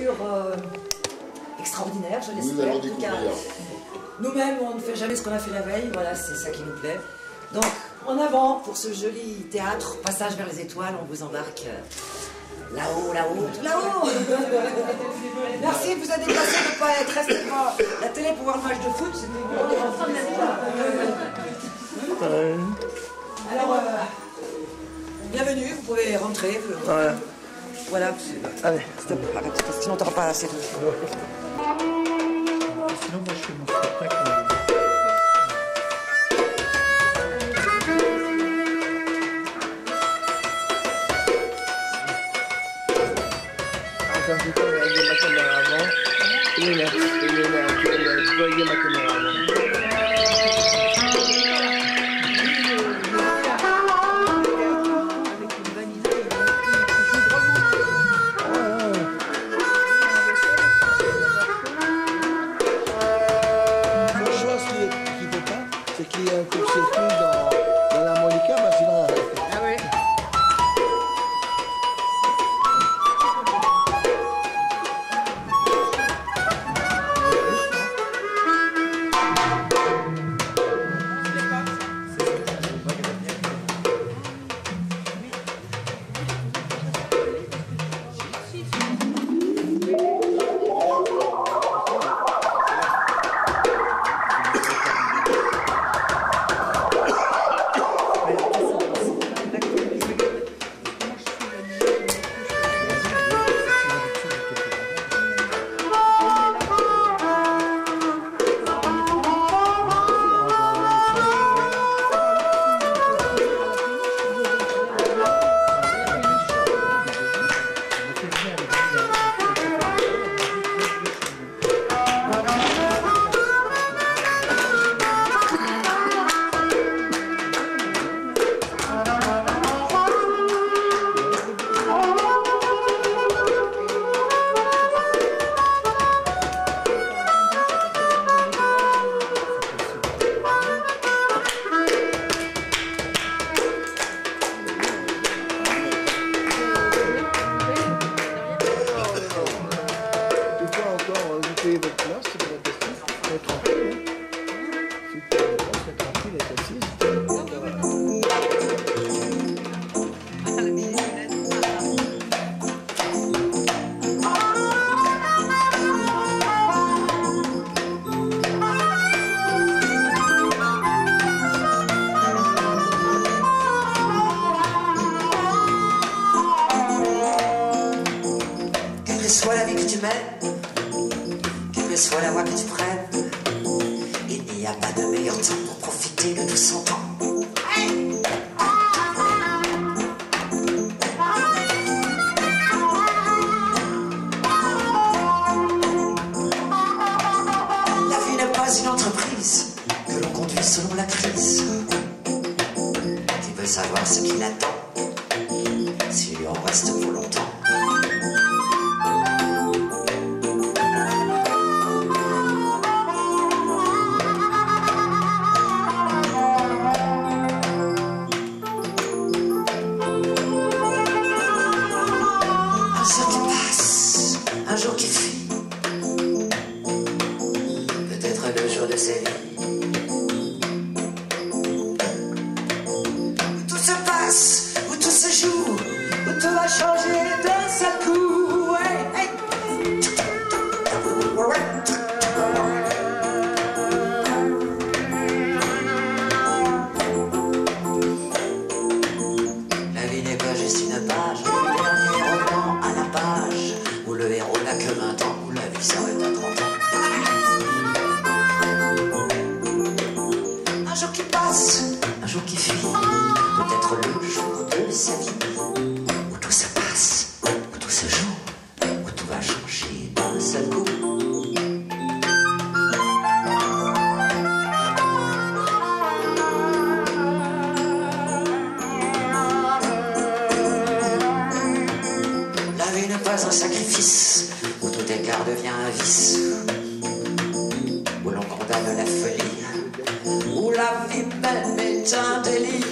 aventure extraordinaire, je l'espère. Nous allons En tout cas, découvrir. nous-mêmes, on ne fait jamais ce qu'on a fait la veille, voilà, c'est ça qui nous plaît. Donc, en avant pour ce joli théâtre, Passage vers les étoiles, on vous embarque là-haut, là-haut, tout là-haut. Merci de vous être déplacé de ne pas être resté devant la télé pour voir le match de foot, c'était en fin de Alors, bienvenue, vous pouvez rentrer. Voilà. Voilà. Allez. Stop, arrête, parce que sinon t'auras pas assez de... Sinon, moi, je fais mon spectacle. Quand je peux regarder ma caméra avant, il est là, tu peux regarder ma caméra avant. C'est qu'il y a un court-circuit dans la Molica, bah sinon... Ah oui. Votre place, c'est la question. Faut être tranquille. Si tu es tranquille, être assise. Quelle que soit la vie que tu mènes, quelle que soit la voie que tu prennes, il n'y a pas de meilleur temps pour profiter de tout son temps. La vie n'est pas une entreprise que l'on conduit selon la crise. Qui veut savoir ce qu'il attend, s'il lui en reste pour longtemps. Un jour qui fuit, peut-être le jour de sa vie, où tout se passe, où tout se joue, où tout va changer d'un seul coup. Ouais, hey. La vie n'est pas juste une page, le dernier roman à la page, où le héros n'a que 20 ans, où la vie s'arrête à 30 ans. Un jour qui passe, un jour qui fuit, peut-être le jour de sa vie, où tout se passe, où tout se joue, où tout va changer d'un seul coup. La vie n'est pas un sacrifice, où tout écart devient un vice, où l'on condamne la folie, où la vie même est un délit.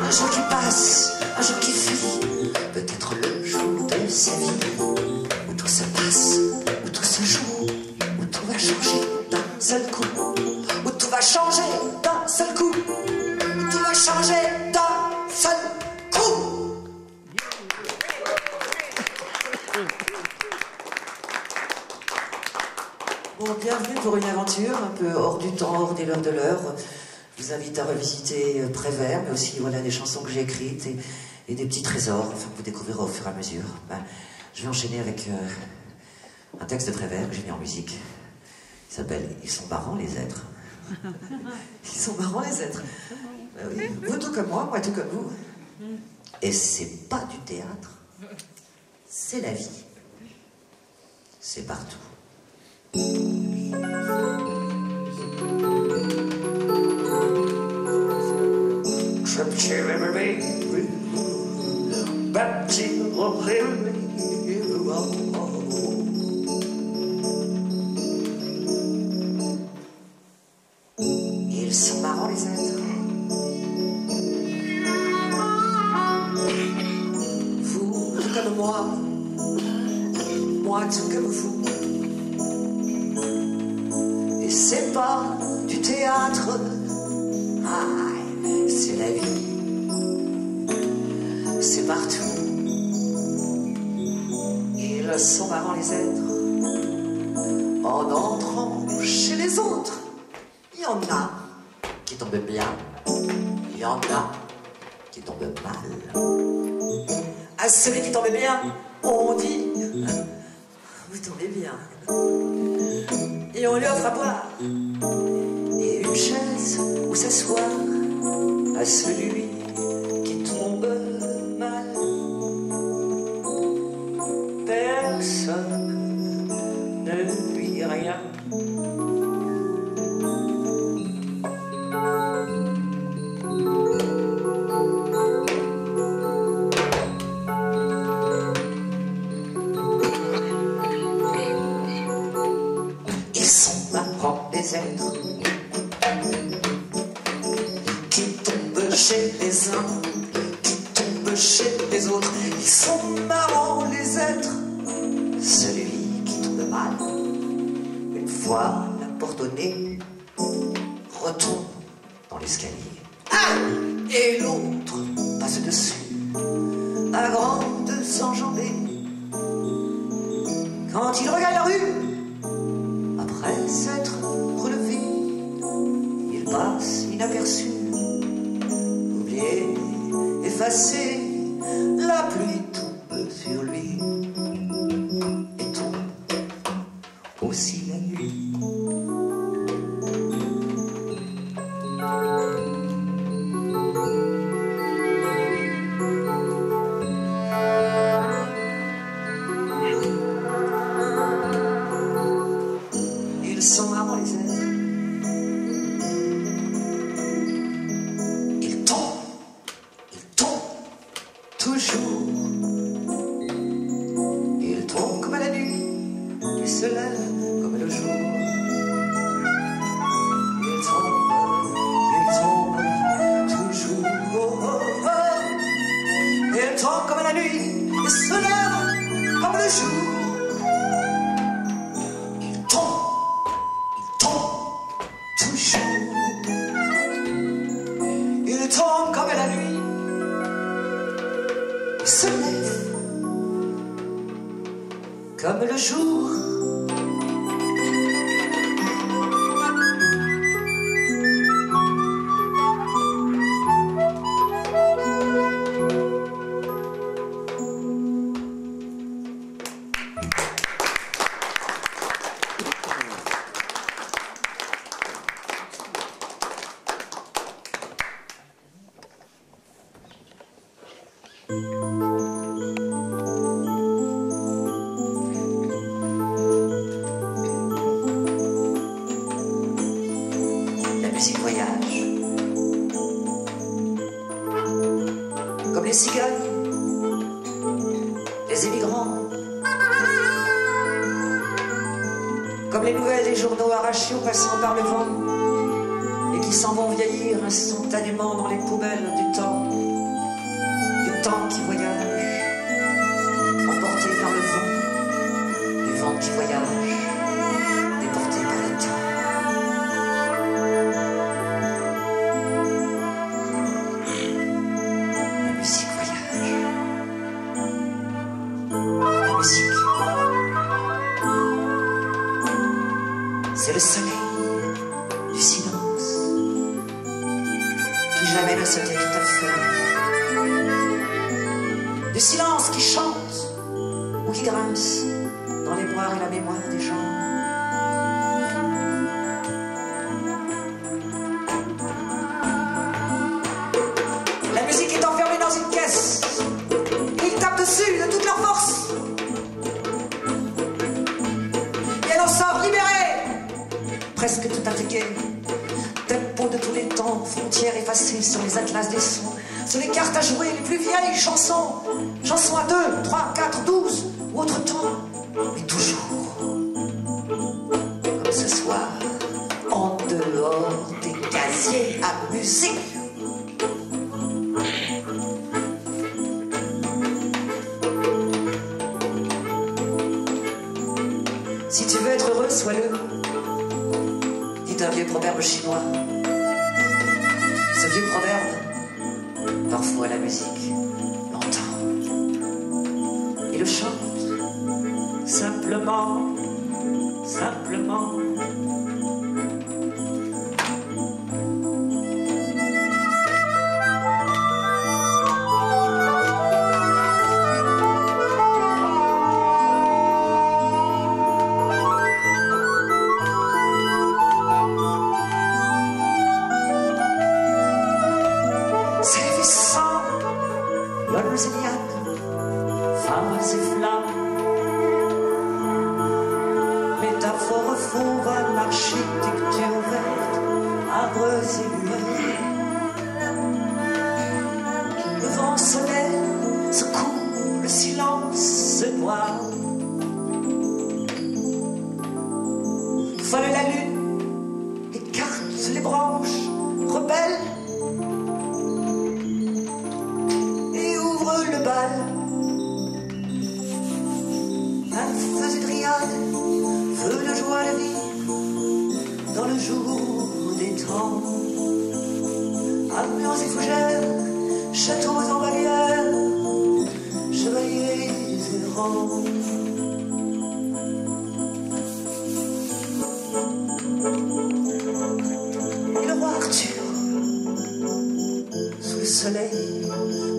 Un jour qui passe, passe, un jour qui fut peut-être le jour de sa vie, où tout se passe, où tout se joue, où tout va changer d'un seul coup, où tout va changer d'un seul coup, où tout va changer d'un seul coup. Bon, bienvenue pour une aventure un peu hors du temps, hors des l'heure de l'heure. Je vous invite à revisiter Prévert, mais aussi voilà, des chansons que j'ai écrites et des petits trésors, enfin, que vous découvrirez au fur et à mesure. Ben, je vais enchaîner avec un texte de Prévert que j'ai mis en musique. Il s'appelle « Ils sont marrants les êtres ». Ils sont marrants les êtres. Ben oui, vous tout comme moi tout comme vous. Et c'est pas du théâtre, c'est la vie. C'est partout. Ils sont marrants les êtres. Vous tout comme moi tout comme vous. Et c'est pas du théâtre, c'est la vie. C'est partout. Ils sont marrants les êtres. En entrant chez les autres, il y en a qui tombent bien, il y en a qui tombent mal. À celui qui tombe bien, on dit vous tombez bien. Et on lui offre à boire et une chaise où s'asseoir. À celui qui tombe mal, personne ne lui dit rien. Ils sont marrants les êtres qui tombent chez les uns, qui tombent chez les autres. Ils sont marrants les êtres. Celui qui tombe mal, une fois la porte au nez, retombe dans l'escalier. Et l'autre passe dessus à grandes enjambées. Quand il regagne la rue, après s'être relevé, il passe inaperçu, oublié, effacé. La pluie tombe sur lui et tombe aussi la nuit. Ils sont marrants les êtres. Ils tombent toujours. Ils tombent comme à la nuit, ils se lèvent comme le jour. Ils tombent toujours. Ils tombent comme à la nuit, ils se lèvent comme le jour. Toujours. Il tombe comme la nuit, il se lève comme le jour. La musique voyage, comme les cigognes, les émigrants, comme les nouvelles des journaux arrachés au passant par le vent et qui s'en vont vieillir instantanément dans les poubelles du temps. le temps qui voyage, emporté par le vent qui voyage, déporté par le temps. La musique voyage. La musique, c'est le soleil du silence qui jamais ne se tait tout à fait. Du silence qui chante ou qui grince dans les boires et la mémoire des gens. La musique est enfermée dans une caisse. Ils tapent dessus de toute leur force. Et elle en sort libérée, presque tout intégrée. Tempo de tous les temps, frontières effacées sur les atlas des sons, sur les cartes à jouer, les plus vieilles chansons. Chansons à 2, 3, 4, 12 ou autre temps, mais toujours comme ce soir, en dehors des casiers à musique. Si tu veux être heureux, sois-le, dit un vieux proverbe chinois. Ce vieux proverbe, parfois la musique l'entend et le chante simplement, simplement. Femmes et flammes, métaphore fauve, architecture verte, arbres et lueurs. Le vent se lève, secoue, le silence se noie. Folle la lune, écarte les branches, rebelle. Le bal, un feu de dryade, feu de joie de vivre dans le jour des temps. Ambiance et fougères, châteaux en barrière, chevaliers errants. Et le roi Arthur, sous le soleil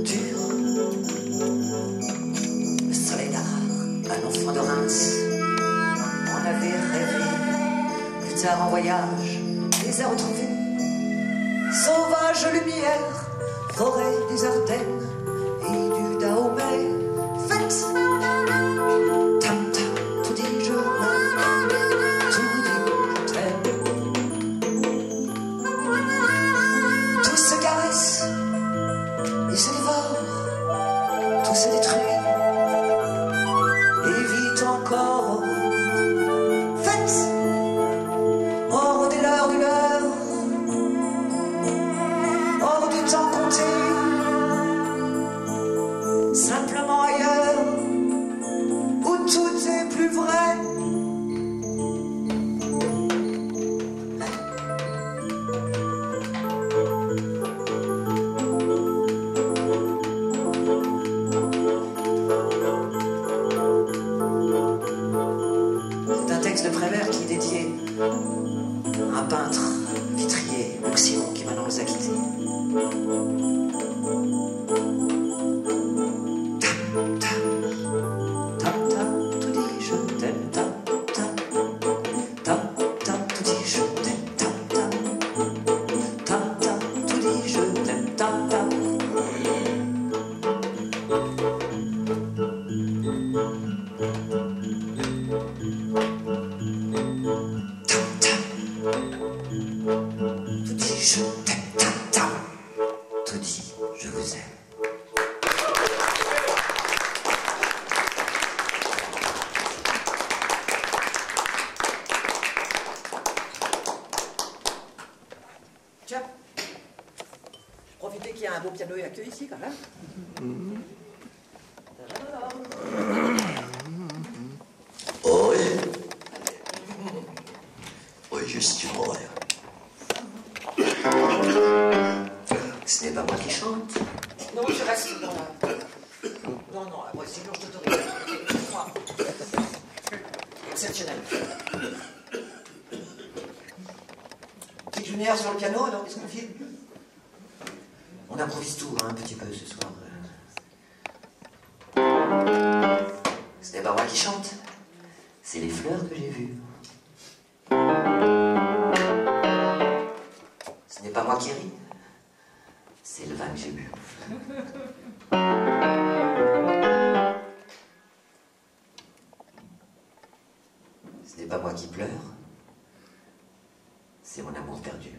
dur. Le soleil d'art, un enfant de Reims, en avait rêvé. Plus tard en voyage, les a retrouvés. Sauvage lumière, forêt des Ardennes et du Dahomey. Faites tam tam, tout dit je m'aime, tout dit je t'aime. Tout se caresse et se dévore, tout se détruit. Encore faites hors des leurs du leur, hors du temps compté, simplement ailleurs où tout est plus vrai. De Prévert qui est dédié à un peintre vitrier, Luxion, qui maintenant nous a quittés. Tam, tam, tam, tam, tout dit je t'aime, tam, tam, tam, tam, tout dit je t'aime, tam, tam, tam, tam, tout dit je t'aime, tam, tam. Tout dit je t'aime, tam, tam. Tout dit je vous aime. Tiens, profitez qu'il y a un beau piano et accueil ici quand même. Oui. Oui, justement. Ce n'est pas moi qui chante. Non, je reste dans la... Non, non, moi, sinon je t'autorise. Moi. Exceptionnel. Petite lumière sur le piano, alors qu'est-ce qu'on filme? On improvise tout, hein, un petit peu ce soir. Ce n'est pas moi qui chante. C'est les fleurs que j'ai vues. Ce n'est pas moi qui ris. C'est le vin que j'ai bu. Ce n'est pas moi qui pleure. C'est mon amour perdu.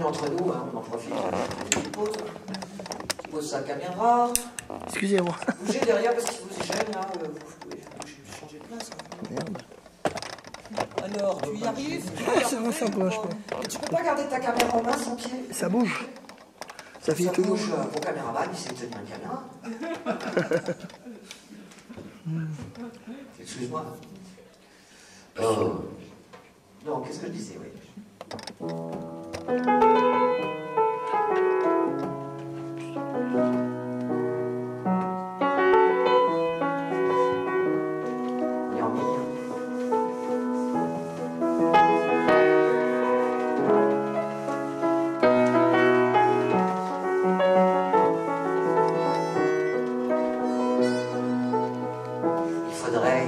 Entre nous, hein, on en profite. Tu poses sa caméra. Excusez-moi. Bougez derrière parce qu'il vous gêne là. Vous pouvez changer de place. Merde. Alors, tu y arrives? Ça bouge pas. Tu peux pas garder ta caméra en main sans pied? Ça bouge. Ça fait toujours. Bouge, mon caméraman, il sait tenir une caméra. Excuse-moi. Oh. Non, qu'est-ce que je disais, oui. On est en milieu. Il faudrait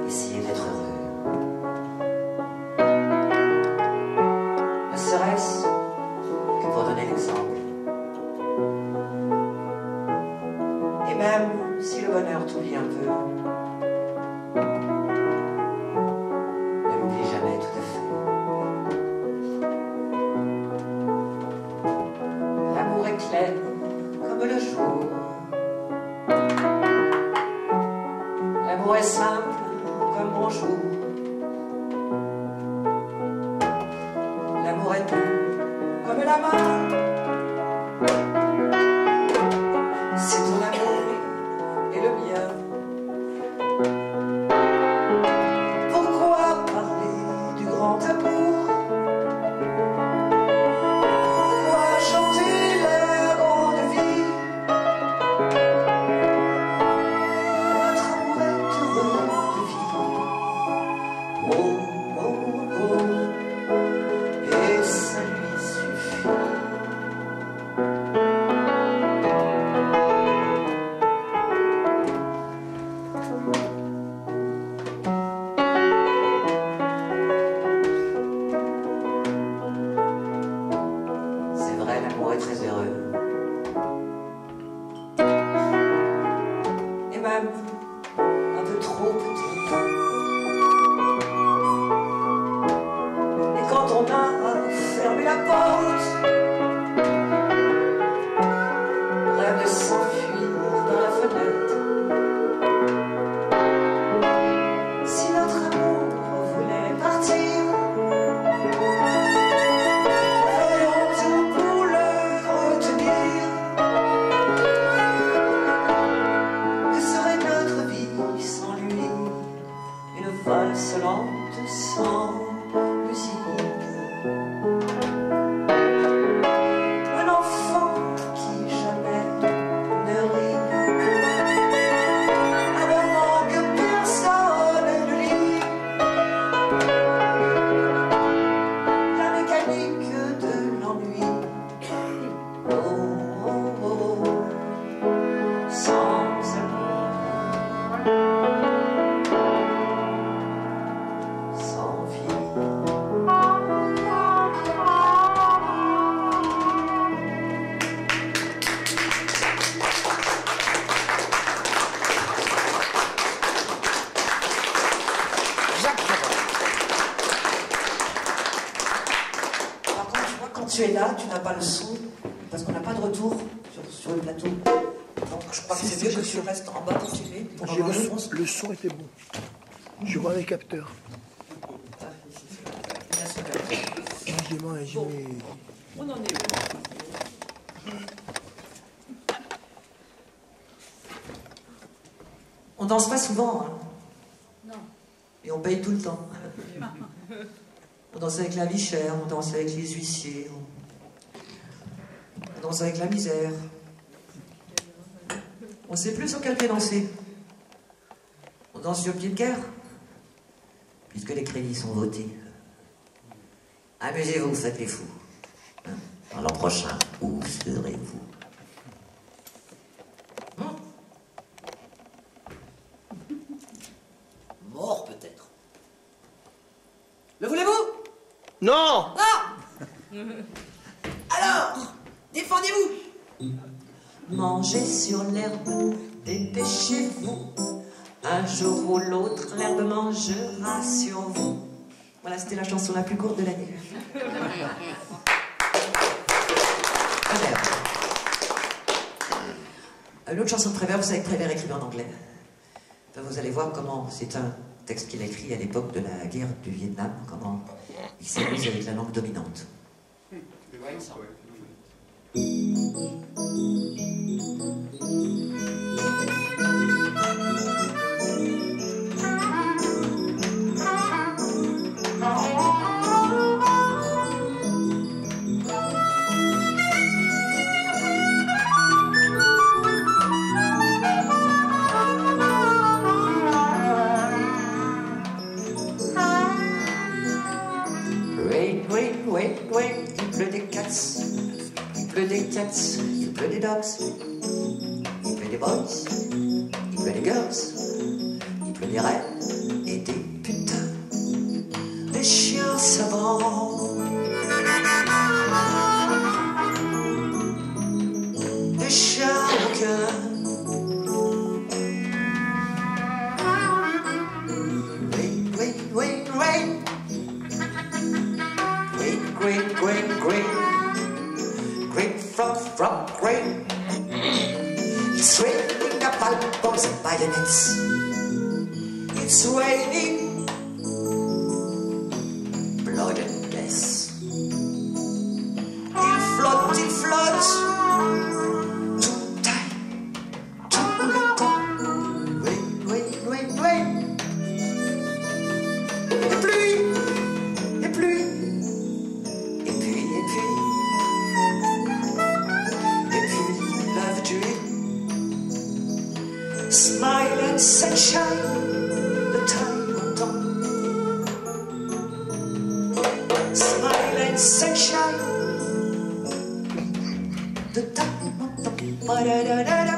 essayer d'être heureux. Ne serait-ce que pour donner l'exemple. Et même si le bonheur t'oublie un peu, ne l'oublie jamais tout à fait. L'amour est clair comme le jour. L'amour est simple comme bonjour. L'amour est doux comme la main. C'est ton amour et le mien. Pourquoi parler du grand amour? Pourquoi chanter la grande vie? Notre amour est heureux de vivre. Oh, oh, oh. Et ça lui suffit. C'est vrai, l'amour est très heureux. Et même un peu trop peut-être. Et quand on a fermé la porte, rêve de s'enfuir dans la fenêtre. Si notre amour voulait partir, ferions tout pour le retenir. Que serait notre vie sans lui? Une valse lente sans musique. Un enfant qui jamais ne rit. Un moment que personne ne lit. La mécanique de l'ennui. Oh, oh, oh. Sans amour. Sans vie. Jacques Prévost. Par contre, tu vois, quand tu es là, tu n'as pas le son, parce qu'on n'a pas de retour sur le plateau. Donc je crois que Si, c'est si, mieux je que suis- tu restes en bas pour filmer, pour J'ai avoir le son. le son était bon. Je vois les capteurs. Ah, ici, bien sûr. Je mets... On en est où? On danse pas souvent, hein. Non. Et on paye tout le temps. On danse avec la vie chère, on danse avec les huissiers, on danse avec la misère. On sait plus sur quel pied danser. On danse sur le pied de guerre, puisque les crédits sont votés. Amusez-vous, faites les fous. Hein. Dans l'an prochain, où serez-vous? Mort peut-être. Le voulez-vous? Non! Alors, défendez-vous. Mangez sur l'herbe, dépêchez-vous. Un jour ou l'autre, l'herbe mangera sur vous. Voilà, c'était la chanson la plus courte de l'année. L'autre chanson de Prévert, vous savez que Prévert écrivait en anglais. Enfin, vous allez voir comment c'est un texte qu'il a écrit à l'époque de la guerre du Vietnam, comment il s'amuse avec la langue dominante. il pleut des cats, il pleut des cats, il pleut des dogs, il pleut des boys, il pleut des girls, il pleut des reines et des putains, des chiens savants, des chats aucun. Great frog, great. It's raining napalm bombs and bayonets. It's raining blood and death. Il flotte, tout time, tout le temps. Rain. Et pluie. Smile and sunshine, the time entend. Smile and sunshine, the time entend. Ba-da-da-da-da.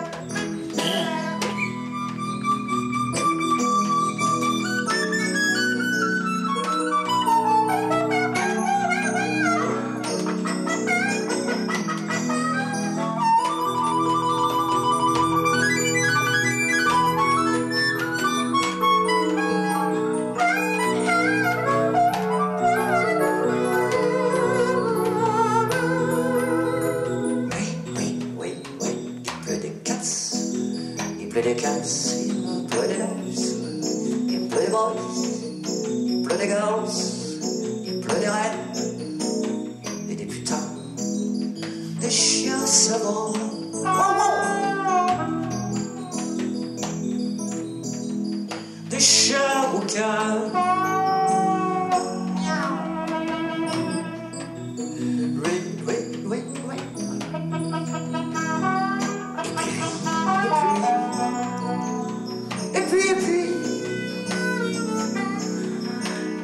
Il pleut des cats, il pleut des dogs, il pleut des boys, il pleut des girls, il pleut des reines et des putains, des chiens savants. Des chats rouquins.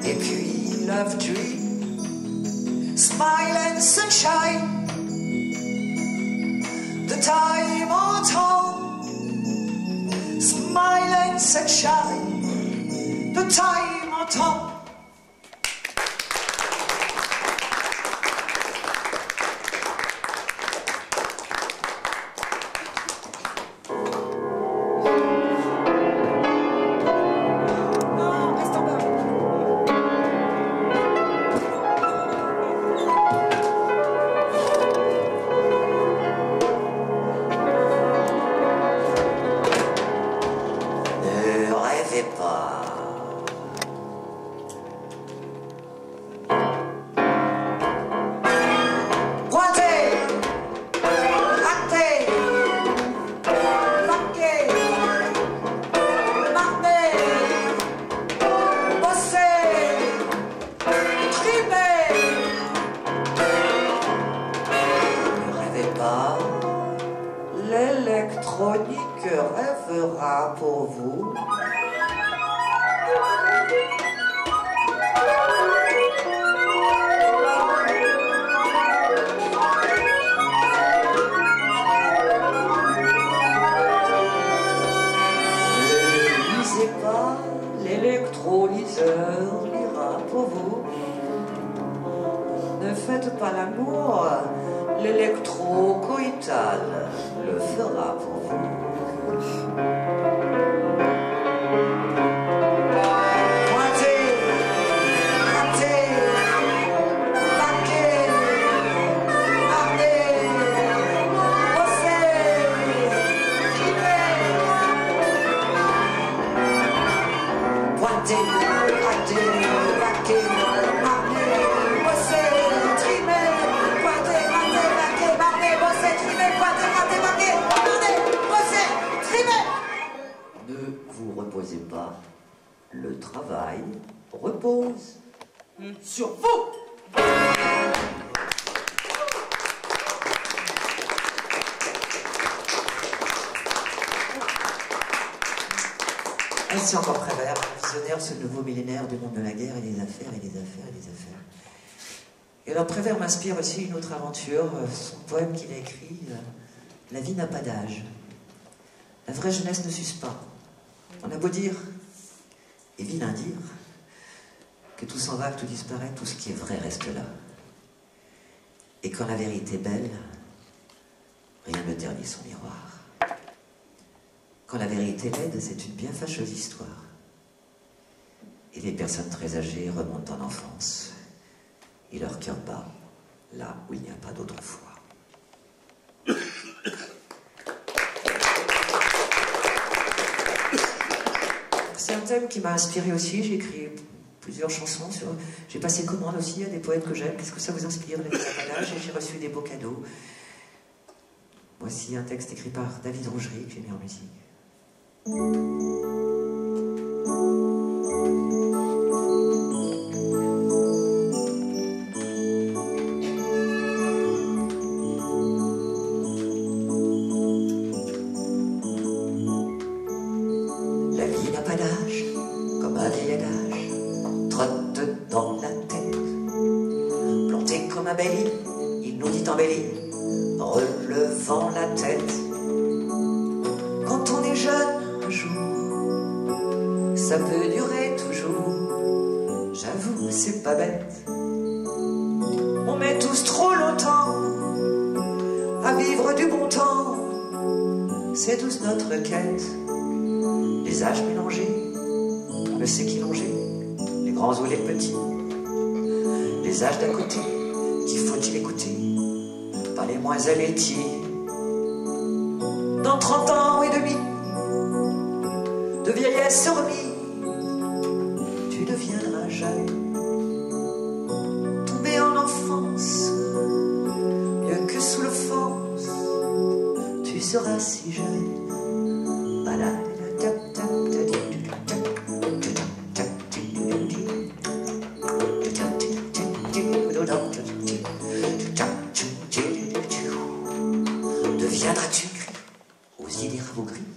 Et puis, love tree, smile and sunshine, the time autumn, smile and sunshine, the time autumn. L'électronique rêvera pour vous. Ne lisez pas, l'électrolyseur lira pour vous. Ne faites pas l'amour, l'électro-coïtal le fera pour vous. Pointez, grattez, marquez, marquez, bossez, criez. Pointez, grattez, marquez, marquez, bossez, trimez. Pointez, grattez, marquez, marquez, bossez, trimez. Pointez, grattez, marquez, marquez, bossez, trimez. Ne vous reposez pas. Le travail repose sur vous. Ainsi encore Prévert, visionnaire ce nouveau millénaire du monde de la guerre et des affaires et des affaires et des affaires. Et alors Prévert m'inspire aussi une autre aventure, son poème qu'il a écrit, La vie n'a pas d'âge. La vraie jeunesse ne s'use pas. On a beau dire, et vilain dire, que tout s'en va, que tout disparaît, tout ce qui est vrai reste là. Et quand la vérité est belle, rien ne ternit son miroir. Quand la vérité est laide, c'est une bien fâcheuse histoire. Et les personnes très âgées remontent en enfance, et leur cœur bat là où il n'y a pas d'autrefois. C'est un thème qui m'a inspiré aussi. J'ai écrit plusieurs chansons. J'ai passé commande aussi à des poètes que j'aime. Qu'est-ce que ça vous inspire, les panaches? Et j'ai reçu des beaux cadeaux. Voici un texte écrit par David Rougerie que j'ai mis en musique. La vie n'a pas d'âge, comme un vieil adage, trotte dans la tête. Planté comme un bel île, il nous dit embelli, relevant la tête. Quand on est jeune, un jour, ça peut durer toujours. J'avoue, c'est pas bête. On met tous trop longtemps à vivre du bon temps. C'est tous notre quête. Les âges mélangés, on ne sait qui longer, les grands ou les petits. Les âges d'à côté, qu'il faut-il écouter, pas les moins alétis. Dans 30 ans et demi, de vieillesse remis, tu deviendras jeune, tombé en enfance, mieux que sous l'offense, tu seras si jeune. Balade. Deviendras-tu gris, aux idées rabougries,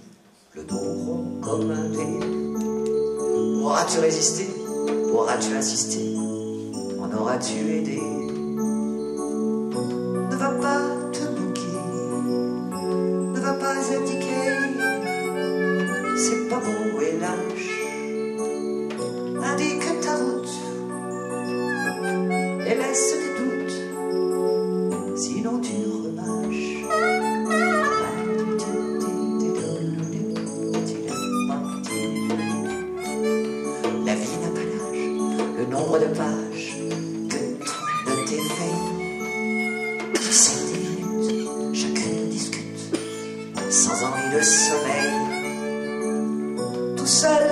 le dos rond comme un dé? Auras-tu résisté? Auras-tu insisté? En auras-tu aidé? Ne va pas te moquer, ne va pas abdiquer, c'est pas beau et lâche. Indique ta route et laisse des doutes, sinon tu remâches. La vie n'a pas d'âge, le nombre de pages que tournent tes veilles, c'est des minutes, chacune discute, sans envie de sommeil. Tout seul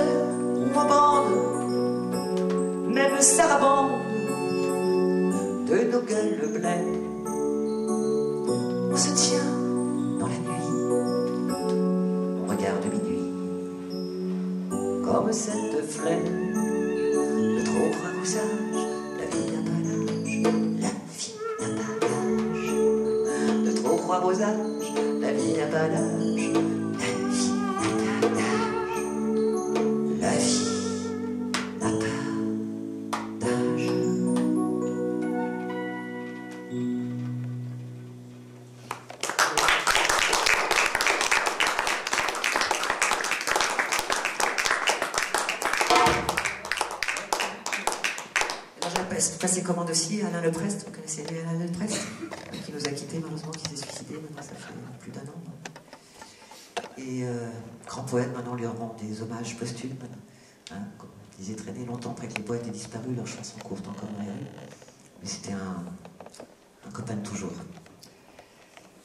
ou en bande, même sarabande de nos gueules blêmes, on se tient dans la nuit, on regarde minuit, comme cette flemme de trop ragousage. La vie n'a pas d'âge, la vie n'a pas d'âge, de trop ragousage. La vie n'a pas d'âge, la vie n'a pas d'âge, la vie n'a pas d'âge. J'ai passé commande aussi à Alain Leprest. Vous connaissez Alain Leprest, qui nous a quittés malheureusement, qui s'est suicidé. Maintenant, ça fait plus d'1 an. Et grand poète, maintenant, on lui rend des hommages posthumes. Hein, comme on disait, traîner longtemps après que les poètes aient disparu, leurs chansons courtes encore dans les rues. Mais c'était un copain de toujours.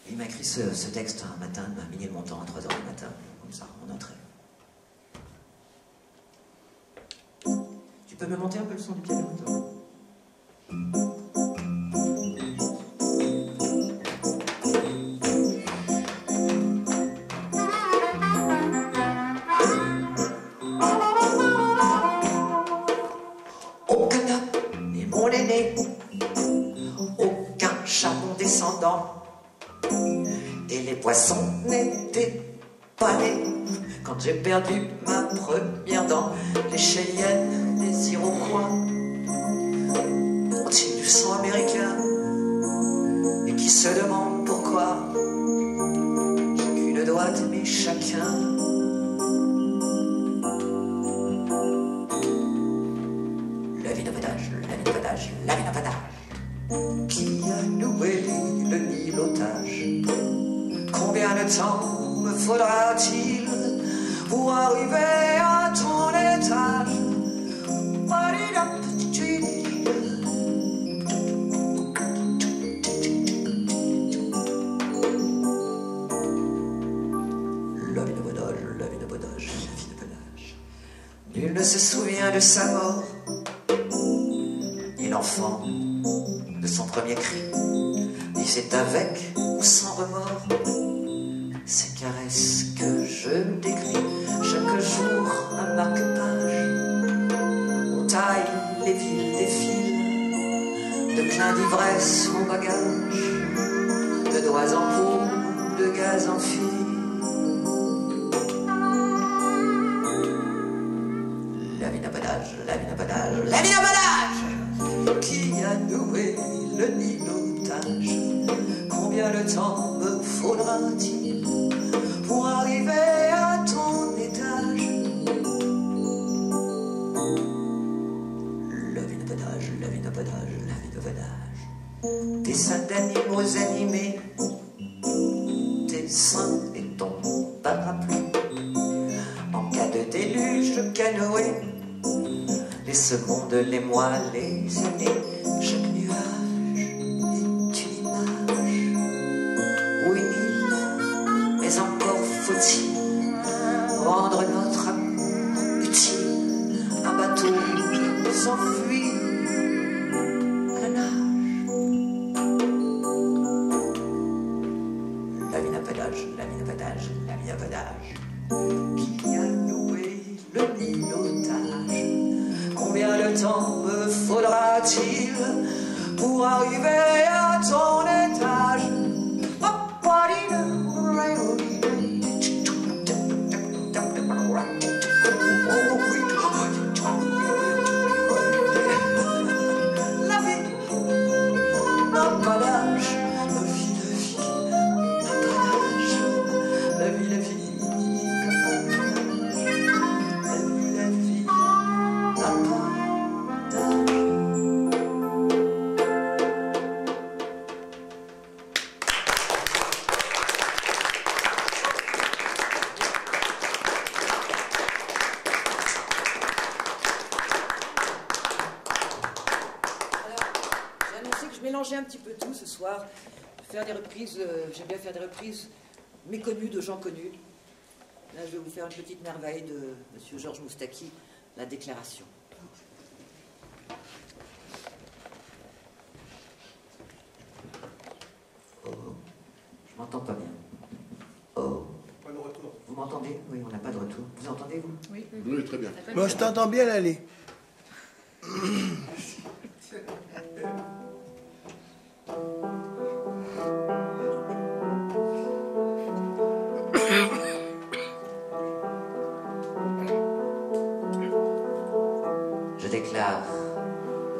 Et il m'a écrit ce texte un matin, à Ménilmontant, à 3 h du matin, comme ça, en entrée. Tu peux me monter un peu le son du piano, toi? Aucun homme n'est mon aîné, aucun chat mon descendant, et les poissons n'étaient pas nés quand j'ai perdu ma première dent. Les Cheyennes, les Iroquois ont-ils sont américains et qui se demandent pourquoi chacune doit aimer chacun. Le vinopodage, le vinopodage, le vinopodage. Qui a noué le nilotage? Combien de temps me faudra-t-il pour arriver à ton étage? Nul ne se souvient de sa mort, ni l'enfant de son premier cri, ni c'est avec ou sans remords. Ces caresses que je décris, chaque jour un marque-page. On taille les villes des fils, de clins d'ivresse au bagage, de doigts en peau, de gaz en fil. La vinopodage, la vinopodage, la vinopodage. Qui a noué le nilotage? Combien de temps me faudra-t-il pour arriver à ton étage? Le vinopodage, le vinopodage, le vinopodage. Dessins d'animaux animés, tes seins et ton parapluie. En cas de déluge, le canoë, les secondes, les mois, les années, chaque nuage est une image ou une île, mais encore faut-il rendre notre amour utile. Un bateau s'enfuit à la nage. La vinopodage, la vinopodage, la vinopodage. Qui a noué le nilotage? Combien de temps me faudra-t-il pour arriver à ton étage? La vie, napodage, la vie, napodage, la vie, napodage. Je mélangeais un petit peu tout ce soir, faire des reprises, j'aime bien faire des reprises méconnues de gens connus. Là, je vais vous faire une petite merveille de M. Georges Moustaki, La Déclaration. Oh, je m'entends pas bien. Oh. Pas de retour. Vous m'entendez? Oui, on n'a pas de retour. Vous entendez, vous? Oui. Oui, très bien. Moi, je t'entends bien, Lali. Je déclare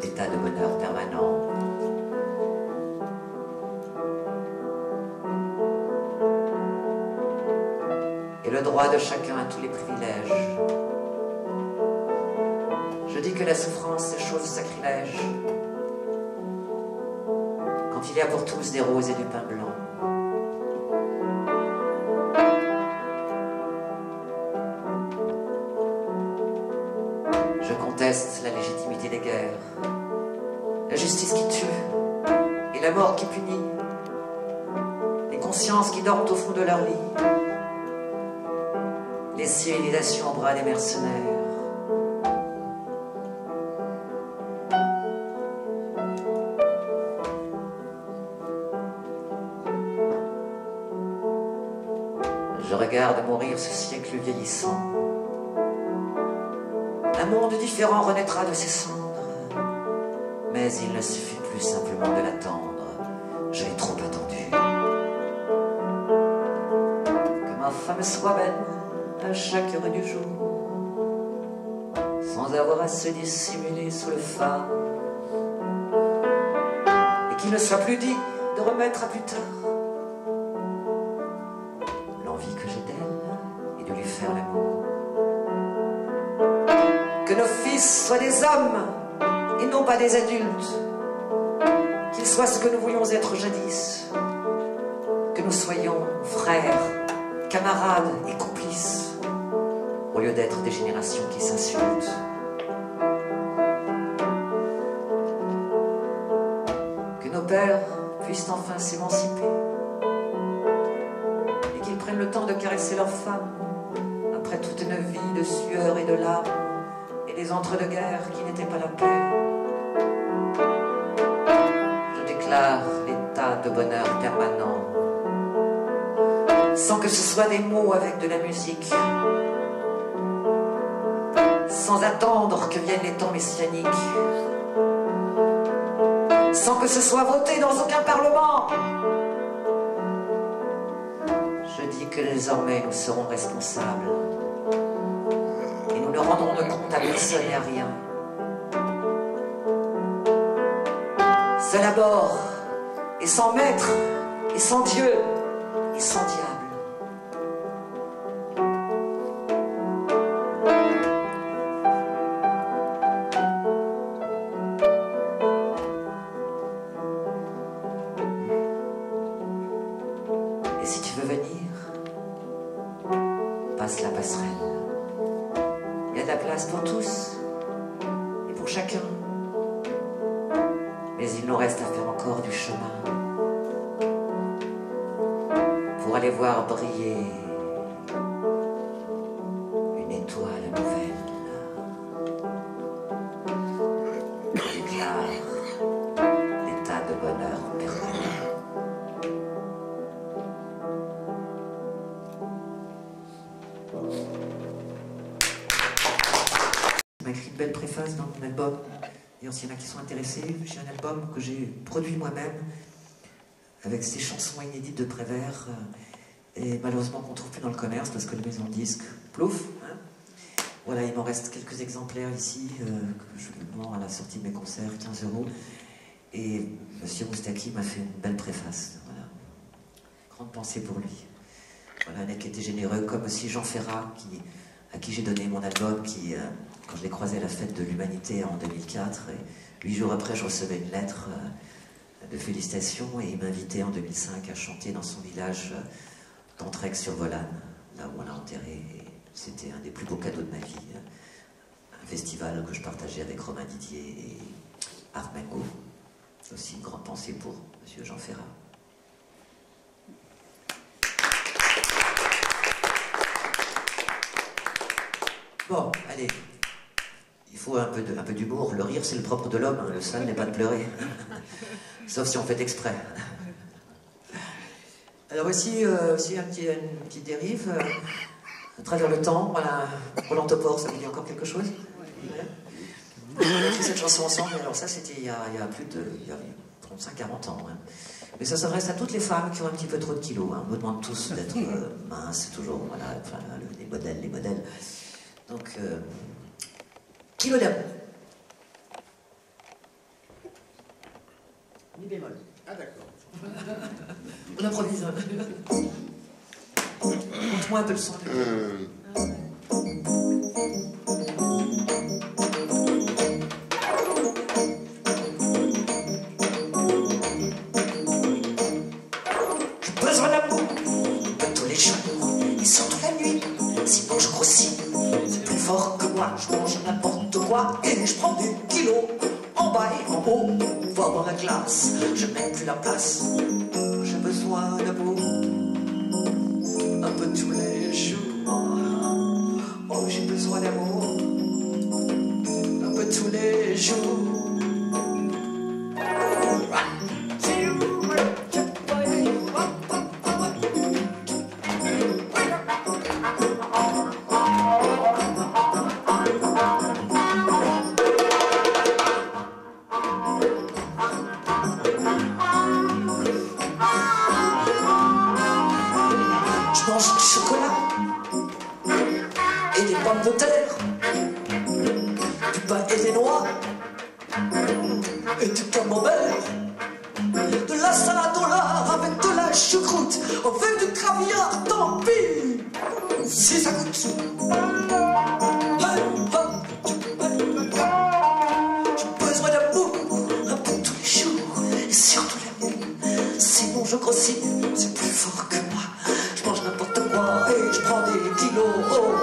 l'état de bonheur permanent. Et le droit de chacun à tous les privilèges. Je dis que la souffrance est chose sacrilège. Quand il y a pour tous des roses et du pain blanc. Je conteste la légitimité des guerres, la justice qui tue et la mort qui punit, les consciences qui dorment au fond de leur lit, les civilisations au bras des mercenaires. Je regarde mourir ce siècle vieillissant. Un monde différent renaîtra de ses cendres, mais il ne suffit plus simplement de l'attendre. J'ai trop attendu. Que ma femme soit belle à chaque heure du jour, sans avoir à se dissimuler sous le phare. qu'il ne soit plus dit de remettre à plus tard l'envie que j'ai d'elle et de lui faire l'amour. Que nos fils soient des hommes et non pas des adultes, qu'ils soient ce que nous voulions être jadis, que nous soyons frères, camarades et complices, au lieu d'être des générations qui s'insultent. Que nos pères puissent enfin s'émanciper et qu'ils prennent le temps de caresser leurs femmes après toute une vie de sueur et de larmes et des entre-deux-guerres qui n'étaient pas la paix. Je déclare l'état de bonheur permanent, sans que ce soit des mots avec de la musique, sans attendre que viennent les temps messianiques, sans que ce soit voté dans aucun parlement. Je dis que désormais nous serons responsables et nous ne rendrons de compte à personne et à rien. Seul à bord et sans maître et sans Dieu et sans diable. Et si tu veux venir, passe la passerelle. Il y a de la place pour tous et pour chacun. Mais il nous reste à faire encore du chemin pour aller voir briller une étoile nouvelle. Je déclare l'état de bonheur permanent. Il m'a écrit une belle préface dans mon album. Et s'il y en a qui sont intéressés, j'ai un album que j'ai produit moi-même avec ces chansons inédites de Prévert et malheureusement qu'on ne trouve plus dans le commerce parce que les maisons de disques plouf. Hein. Voilà, il m'en reste quelques exemplaires ici que je vends à la sortie de mes concerts, 15 €. Et Monsieur Moustaki m'a fait une belle préface. Voilà. Grande pensée pour lui. Voilà, un mec qui était généreux, comme aussi Jean Ferrat, à qui j'ai donné mon album, quand je l'ai croisé à la fête de l'Humanité en 2004, et 8 jours après, je recevais une lettre de félicitations, et il m'invitait en 2005 à chanter dans son village d'Entraigue-sur-Volane, là où on l'a enterré. Et c'était un des plus beaux cadeaux de ma vie, un festival que je partageais avec Romain Didier et Armengo. Aussi une grande pensée pour Monsieur Jean Ferrat. Bon, allez, il faut un peu d'humour. Le rire, c'est le propre de l'homme. Hein. Le seul n'est pas de pleurer. Sauf si on fait exprès. Alors voici aussi une petite dérive. À travers le temps, voilà, Roland Topor, ça vous dit encore quelque chose? Ouais. On a fait cette chanson ensemble, alors ça c'était il y a plus de 35-40 ans. Hein. Mais ça s'adresse à toutes les femmes qui ont un petit peu trop de kilos. Hein. On nous demande tous d'être minces, toujours, voilà, enfin, les modèles. Donc, kilo d'amour. Mi bémol. Ah d'accord. On improvise. Montre-moi un peu le son. J'ai besoin d'amour de tous les jours et surtout la nuit. Sinon je grossis. C'est plus fort que moi. Je mange n'importe quoi et je prends des kilos. En bas et en haut, voir dans la glace. Je n'ai plus la place. J'ai besoin d'amour un peu tous les jours. Oh, j'ai besoin d'amour un peu tous les jours. Je mange du chocolat et des pommes de terre, du pain et des noix et du camembert. de la salade au lard avec de la choucroute, avec du caviar, tant pis si ça coûte. J'ai besoin d'amour un peu tous les jours et surtout la nuit. Sinon je grossis, c'est plus fort que moi. Je mange n'importe quoi et je prends des kilos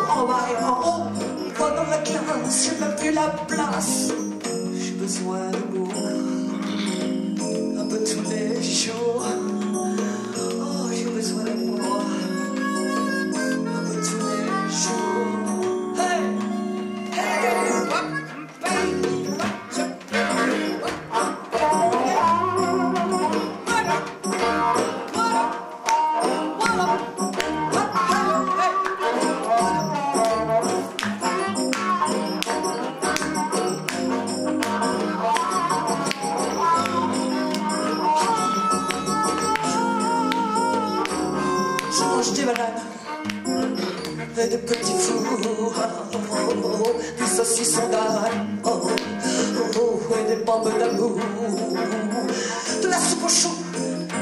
en bas et en haut. Pas dans la classe, j'ai même plus la place. J'ai besoin d'amour un peu tous les jours. Oh, j'ai besoin d'amour un peu tous les jours. Hey, hey, des bananes et des petits fours, des saucissons d'âne, et des pommes d'amour, de la soupe au chou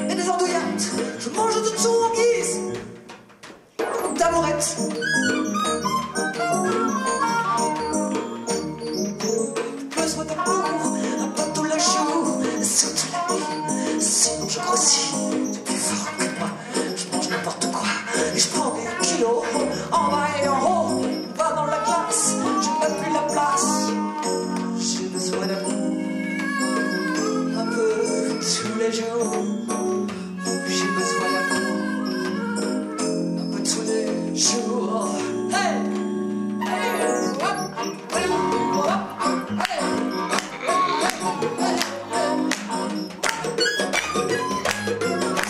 et des andouillettes. Je mange de tout en guise d'amourette. Besoin d'amour un peu tous les jours et surtout la nuit. Sinon je grossis, c'est plus fort que moi. Je mange n'importe quoi et je prends des kilos en bas et en haut. Va dans la glace, je n'ai plus la place. J'ai besoin d'amour un peu tous les jours. J'ai besoin d'amour un peu tous les jours. Hey! Hey!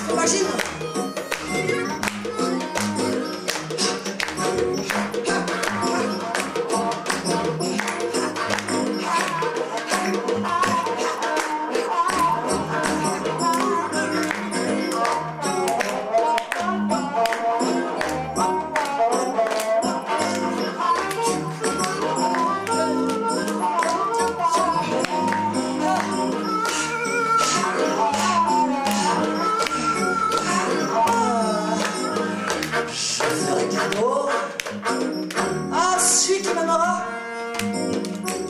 Imagine! À celui qui m'aimera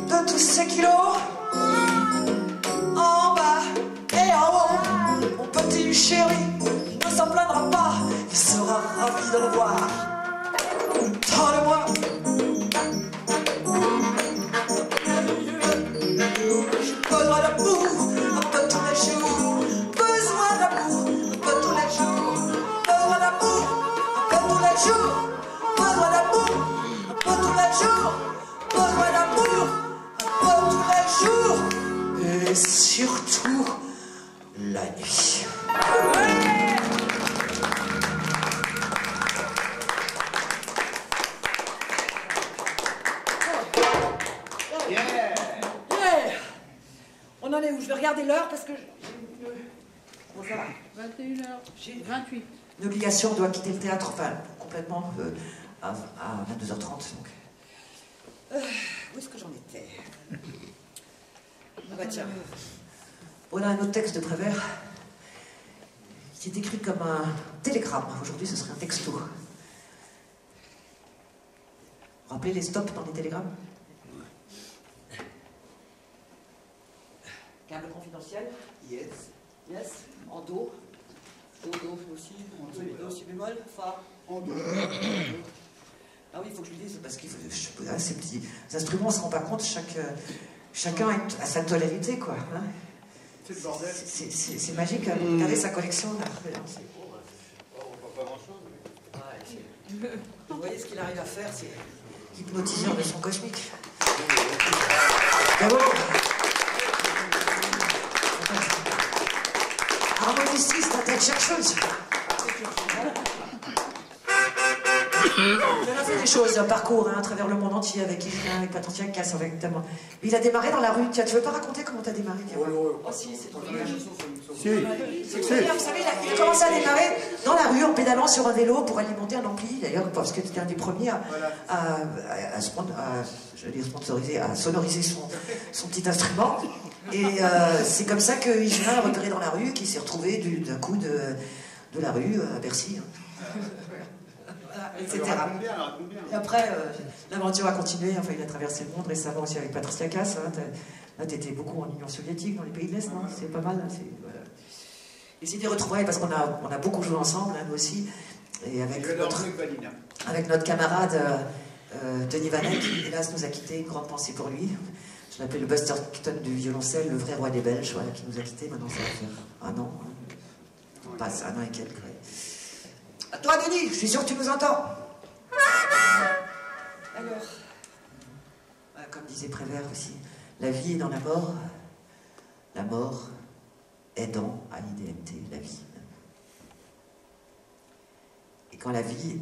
de tous ces kilos en bas et en haut. Mon petit chéri ne s'en plaindra pas, il sera ravi de le voir. Donne-moi j'ai besoin d'amour un peu tous les jours. Besoin d'amour un peu tous les jours. Besoin d'amour un peu tous les jours. Besoin d'amour un peu tous les jours. Besoin d'amour un peu tous les jours. Et surtout la nuit. Yeah. On en est où? Je vais regarder l'heure parce que... Bon, ça va. 21h. J'ai 28. Une obligation, on doit quitter le théâtre, enfin, complètement, à 22h30. Donc. où est-ce que j'en étais? Ah bah tiens. On a un autre texte de Prévert qui est écrit comme un télégramme. Aujourd'hui, ce serait un texto. Vous rappelez les stops dans les télégrammes? Câble confidentiel? Yes. Yes. En do. Do aussi. Do, si bémol. Fa. En do. Ah oui, il faut que je lui dise. Parce que ces petits instruments, on ne se rend pas compte, chacun a sa tonalité, quoi. Hein. C'est le bordel. C'est magique, regardez sa collection, là. On voit pas grand-chose. Mais... Vous voyez ce qu'il arrive à faire, c'est... Hypnotiseur de son cosmique. Bravo. Harmoniciste, la tête chercheuse. Je la fais des choses, un parcours hein, à travers le monde entier avec Yves, avec Patricia Cass, avec tellement. Il a démarré dans la rue. Tiens, tu veux pas raconter comment t'as démarré? Oh si, c'est trop bien. bien. Si. Vous savez, il a commencé à démarrer dans la rue en pédalant sur un vélo pour alimenter un ampli, d'ailleurs, parce que c'était un des premiers sponsoriser, à sonoriser son petit instrument. Et c'est comme ça que Yves a repéré dans la rue, qui s'est retrouvé d'un coup de la rue à Bercy. Etc. Et après, l'aventure a continué, enfin il a traversé le monde récemment aussi avec Patricia Cass. Hein, là, t'étais beaucoup en Union soviétique, dans les pays de l'Est, non? C'est pas mal. Hein, voilà. Et c'est des retrouvailles parce qu'on a beaucoup joué ensemble, hein, nous aussi. Et avec notre camarade Denis Vanet, qui hélas nous a quittés, une grande pensée pour lui. Je l'appelle le Buster Keaton du violoncelle, le vrai roi des Belges, voilà, qui nous a quittés. Maintenant, ça va faire un an. On passe un an et quelques. Ouais. À toi, Denis, je suis sûr que tu nous entends. Alors, comme disait Prévert aussi, la vie est dans la mort est dans AIDMT, la vie. Et quand la vie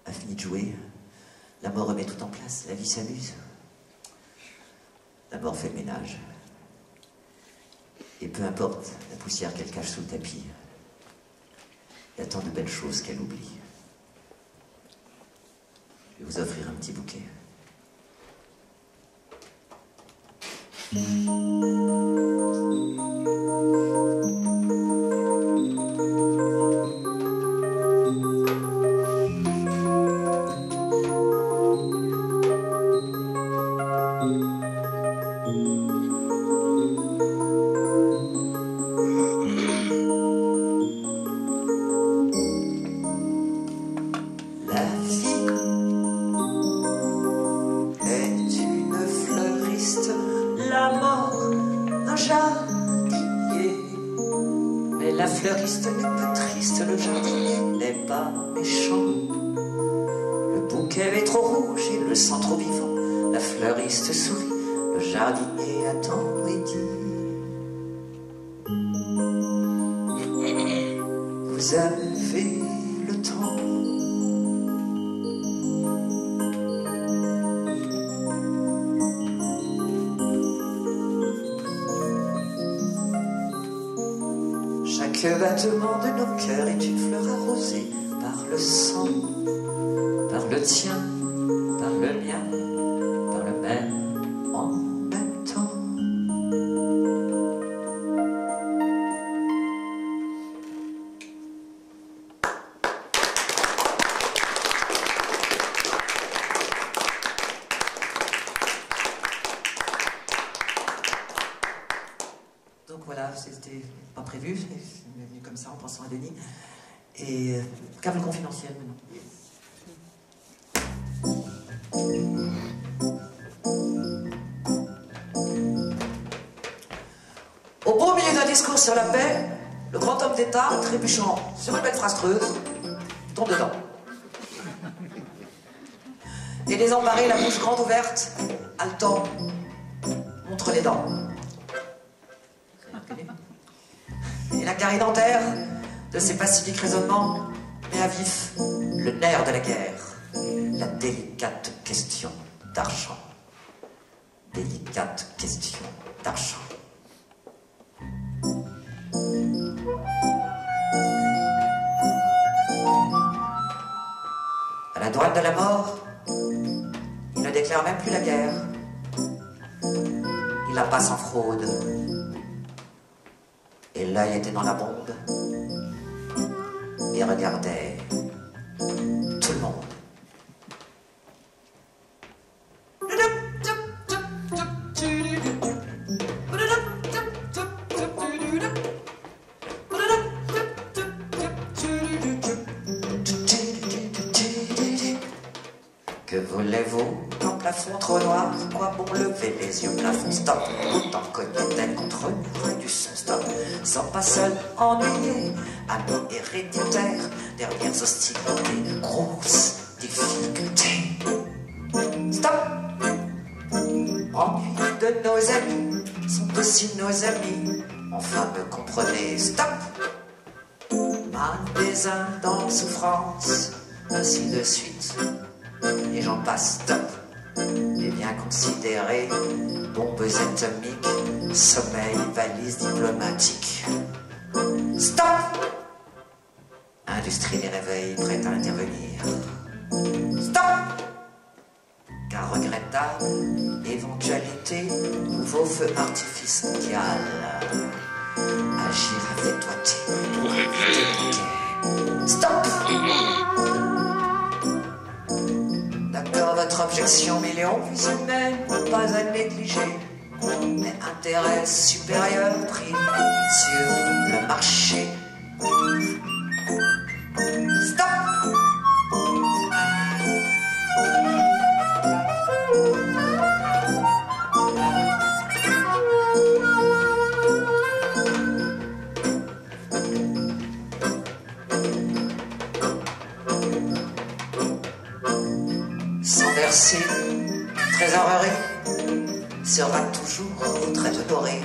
a fini de jouer, la mort remet tout en place, la vie s'amuse. La mort fait le ménage. Et peu importe la poussière qu'elle cache sous le tapis, il y a tant de belles choses qu'elle oublie. Je vais vous offrir un petit bouquet. Chaque battement de nos cœurs est une fleur arrosée par le sang, par le tien, par le mien, par le même en même temps. Donc voilà, c'était pas prévu, c'est venu comme ça en pensant à Denis. Et câble confidentiel maintenant. Au beau milieu d'un discours sur la paix, le grand homme d'État, trébuchant sur une belle phrase creuse, tombe dedans. Et désemparé, la bouche grande ouverte, haletant, montre les dents. Et la carie dentaire de ces pacifiques raisonnements met à vif le nerf de la guerre, la délicate question d'argent. Délicate question d'argent. À la droite de la mort, il ne déclare même plus la guerre. Il la passe en fraude. Et l'œil était dans la bombe et regardait tout le monde. Que voulez-vous quand plafond trop noir? Quoi bon lever les yeux, plafond stop. Autant cogner tête contre mur du stop. Sans pas seul ennuyé, amis héréditaires, dernières hostilités, grosses difficultés. Stop. Ennui de nos amis sont aussi nos amis. Enfin me comprenez, stop. Mal des uns dans souffrance, ainsi de suite. et j'en passe, stop. Les biens considérés, bombes atomiques, sommeil, valise diplomatique. Stop! Industrie des réveils prête à intervenir. Stop! Car regrettable, éventualité, nouveau feu artifice mondial. Agir avec doigté pour éviter le quai. Stop! D'accord, votre objection, million, puis humaine, pas à négliger. Mais intérêt supérieur prime sur le marché. Stop! Sans verser, trésorerie sera toujours très honoré.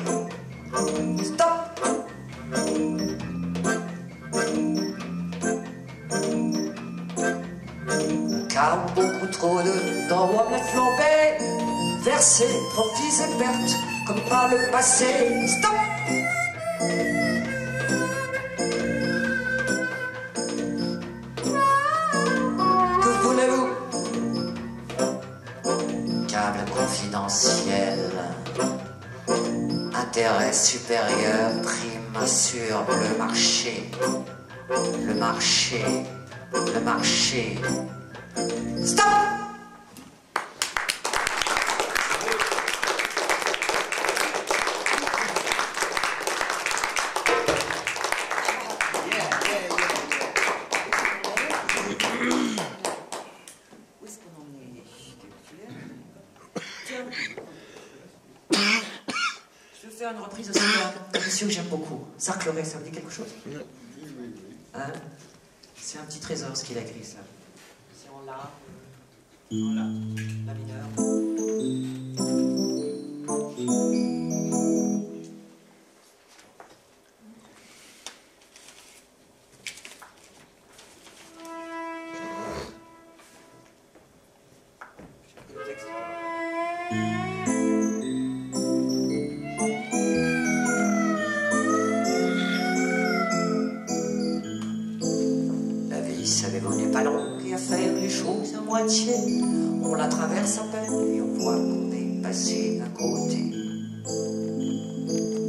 Stop! Car beaucoup trop d'envois bien flambés, versés, profits et pertes, comme par le passé. Stop! Que voulez-vous? Câble confidentiel. Intérêt supérieur prime sur le marché. Le marché. Le marché. Stop! Où est-ce qu'on en est? Tiens. Je vais faire une reprise aussi d'un monsieur que j'aime beaucoup. Sarcloré, ça vous dit quelque chose? Hein? C'est un petit trésor ce qu'il a écrit, ça. C'est en la. En la mineur. Savez-vous, n'est pas long et à faire les choses à moitié. On la traverse à peine et on voit qu'on est passé à côté.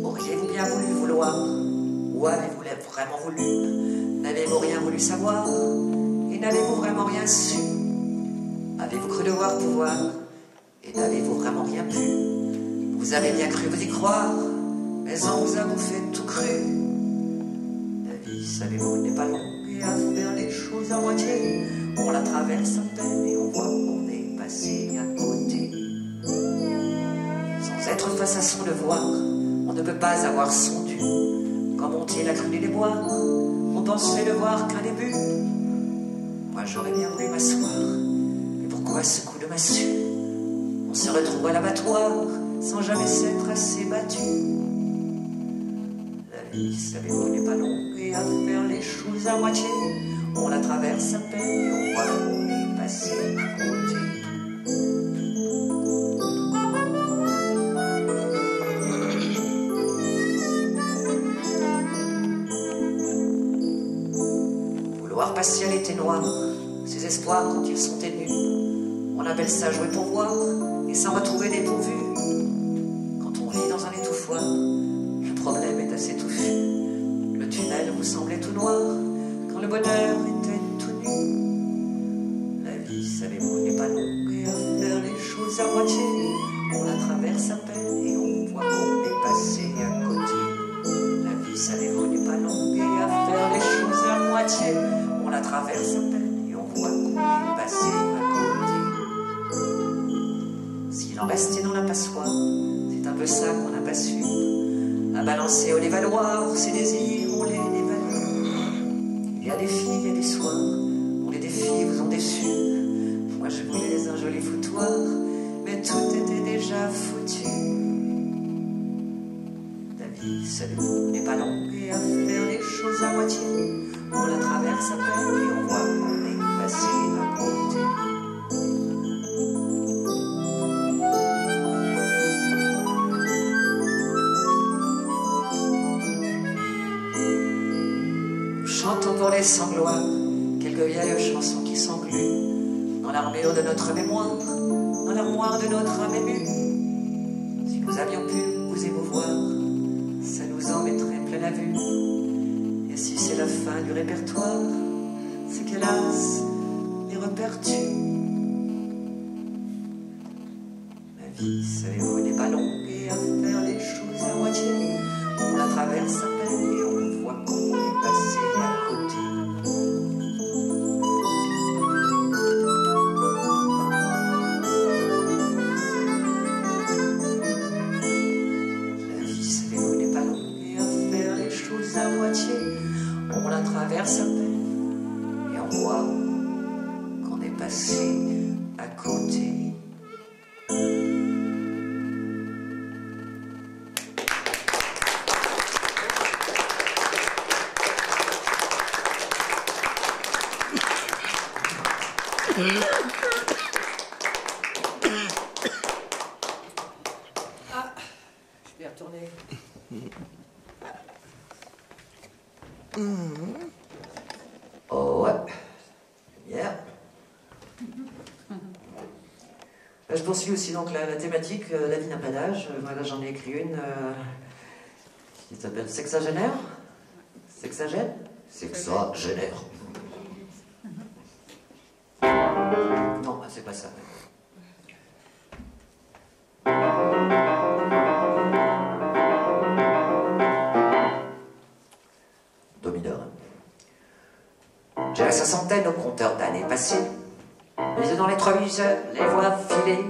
Auriez-vous bien voulu vouloir, ou avez-vous vraiment voulu? N'avez-vous rien voulu savoir, et n'avez-vous vraiment rien su? Avez-vous cru devoir pouvoir, et n'avez-vous vraiment rien pu? Vous avez bien cru vous y croire, mais on vous a bouffé tout cru. La vie, savez-vous, n'est pas longue et à faire les choses à moitié. On la traverse à peine et on voit qu'on est passé à côté. Sans être face à son devoir, on ne peut pas avoir son dû. Comme on tient la crue des bois, on pensait ne voir qu'un début. Moi j'aurais bien voulu m'asseoir, mais pourquoi ce coup de massue? On se retrouve à l'abattoir, sans jamais s'être assez battu. La vie, savez-vous, n'est pas longue et à faire les choses à moitié. On la traverse à peine et on voit qu'on est passé à côté. Vouloir patienter tes noirs, ses espoirs quand ils sont ténus. On appelle ça jouer pour voir et s'en retrouver dépourvu. Quand on vit dans un étouffoir, le problème est assez touffu. Le tunnel vous semblait tout noir quand le bonheur était tout nu. La vie, savez-vous, n'est pas longue et à faire les choses à moitié. On la traverse à peine et on voit qu'on est passé à côté. La vie, savez-vous, n'est pas longue et à faire les choses à moitié. On la traverse à peine et on voit qu'on est passé à côté. S'il en restait dans la passoire, c'est un peu ça qu'on n'a pas su. À balancer au dévaloir, ses désirs, on les dévalue. Il y a des filles, il y a des soirs, où les défis vous ont déçu. Moi je voulais un joli foutoir, mais tout était déjà foutu. La vie, savez-vous, n'est pas longue et à faire les choses à moitié. On la traverse à peine et on voit qu'on est passé à côté. les sanglots, quelques vieilles chansons qui s'engluent dans l'armure de notre mémoire, dans l'armoire de notre âme émue. Si nous avions pu vous émouvoir, ça nous en mettrait plein la vue. Et si c'est la fin du répertoire, c'est qu'hélas, les repères tuent. La vie, savez-vous, n'est pas longue et à faire les choses à moitié. On la traverse à peine et on voit qu'on est passé à côté. La vie, savez-vous, n'est pas longue et à faire les choses à moitié. On la traverse à peine et on voit qu'on est passé à côté. Ah, je vais retourner. Oh ouais, hier. Je poursuis aussi donc la thématique, la vie n'a pas d'âge. Voilà, j'en ai écrit une qui s'appelle Sexagénaire. Sexagène. Sexagénaire. Non, c'est pas ça. Domineur. J'ai la soixantaine au compteur d'années passées. Les yeux dans les rétroviseurs, les voix filer.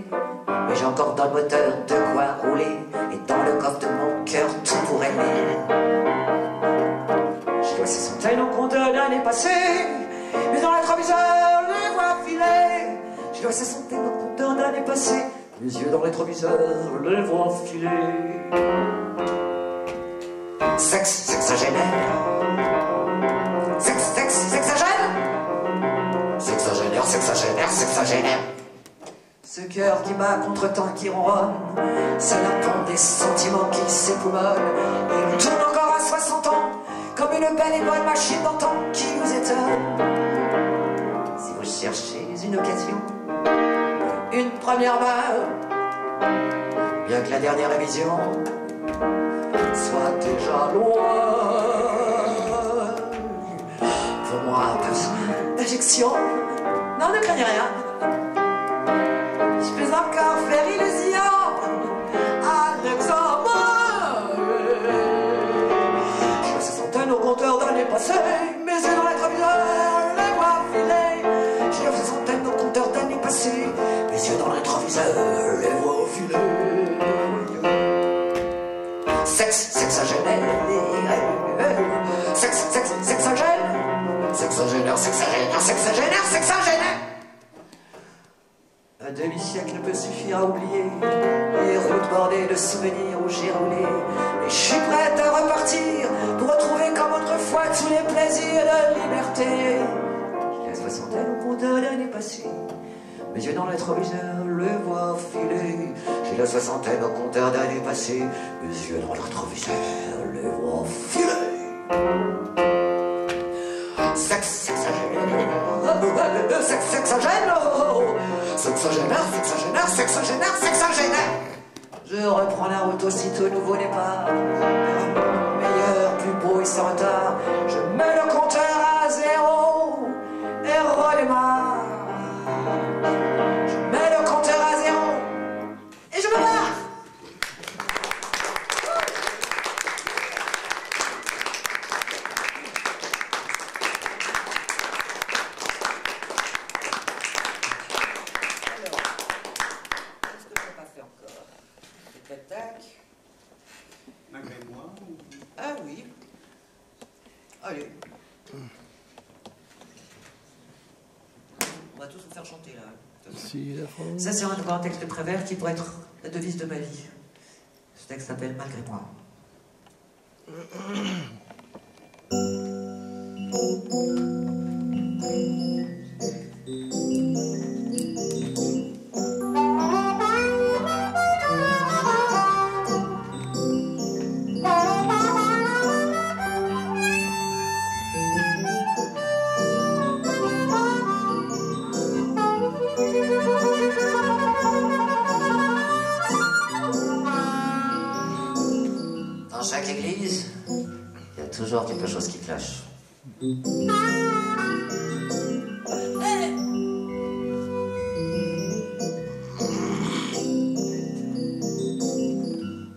Mais j'ai encore dans le moteur de quoi rouler. Et dans le coffre de mon cœur, tout pour aimer. J'ai la soixantaine au compteur d'années passées. Mais dans le rétroviseur, les voix filer. J'ai la soixantaine au compteur d'années passées. Les yeux dans le rétroviseur, les voix filer. Sexagénaire. Sexagène. Sexagénaire. Ce cœur qui bat contre-temps, qui ronronne, c'est la pompe des sentiments qui s'époumonnent. Il tourne encore à 60 ans, comme une belle et bonne machine d'antan qui vous étonne. Si vous cherchez une occasion, une première balle, bien que la dernière émission soit déjà loin, faut-moi besoin d'injection. Non, ne craignez rien. Je peux encore faire illusion à l'examen. Je me soixantaine au compteur d'années passées, mes yeux dans les rétroviseurs, les voix filer. Je me soixantaine au compteur d'années passées, mes yeux dans les rétroviseurs, les voix filer. Sexagénaire. Sexagénaire. Un demi-siècle peut suffire à oublier les routes bordées de souvenirs où j'ai roulé. Et je suis prête à repartir pour retrouver comme autrefois tous les plaisirs de liberté. J'ai la soixantaine au compteur d'années passées, mes yeux dans le rétroviseur, le voix filer. J'ai la soixantaine au compteur d'années passées, mes yeux dans le rétroviseur, le voix filer. Sexagénaire. Je reprends la route aussitôt, nouveau départ. Meilleur, plus beau et sans retard. Je mets le compteur à 0 et redémarre. Je mets le compteur à 0 et je me barre. Malgré moi ou... Ah oui. Allez. On va tous vous faire chanter là. Si la France. Ça, c'est un grand texte de Prévert qui pourrait être la devise de ma vie. Ce texte s'appelle Malgré moi. chaque église, il y a toujours quelque chose qui cloche.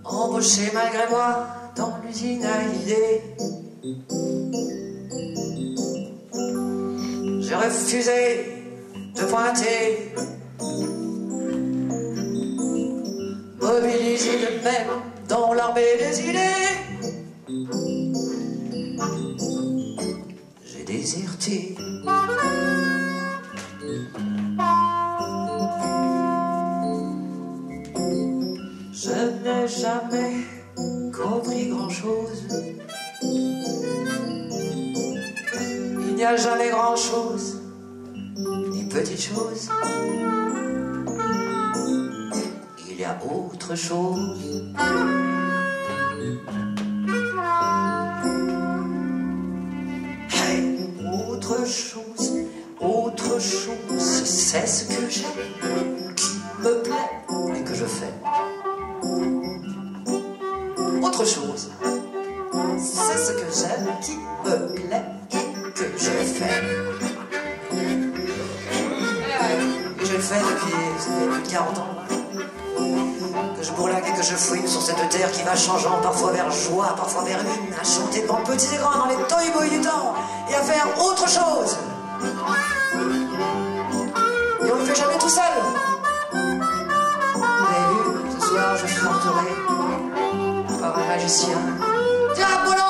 Embauché malgré moi dans l'usine à idées, j'ai refusé de pointer, mobilisé de même dans l'armée des idées. J'ai déserté. Je n'ai jamais compris grand-chose. Il n'y a jamais grand-chose, ni petite chose. Il y a autre chose. Hey, autre chose, c'est ce que j'aime, qui me plaît et que je fais. Autre chose, c'est ce que j'aime, qui me plaît et que je fais. Et je le fais depuis plus de 40 ans. Que je bourlingue et que je fouine sur cette terre qui va changeant, parfois vers joie, parfois vers ruine, à chanter devant petits et grands dans les toy-boys du temps et à faire autre chose. Et on ne le fait jamais tout seul. Vous avez vu, ce soir je suis entouré par un magicien. Diabolo!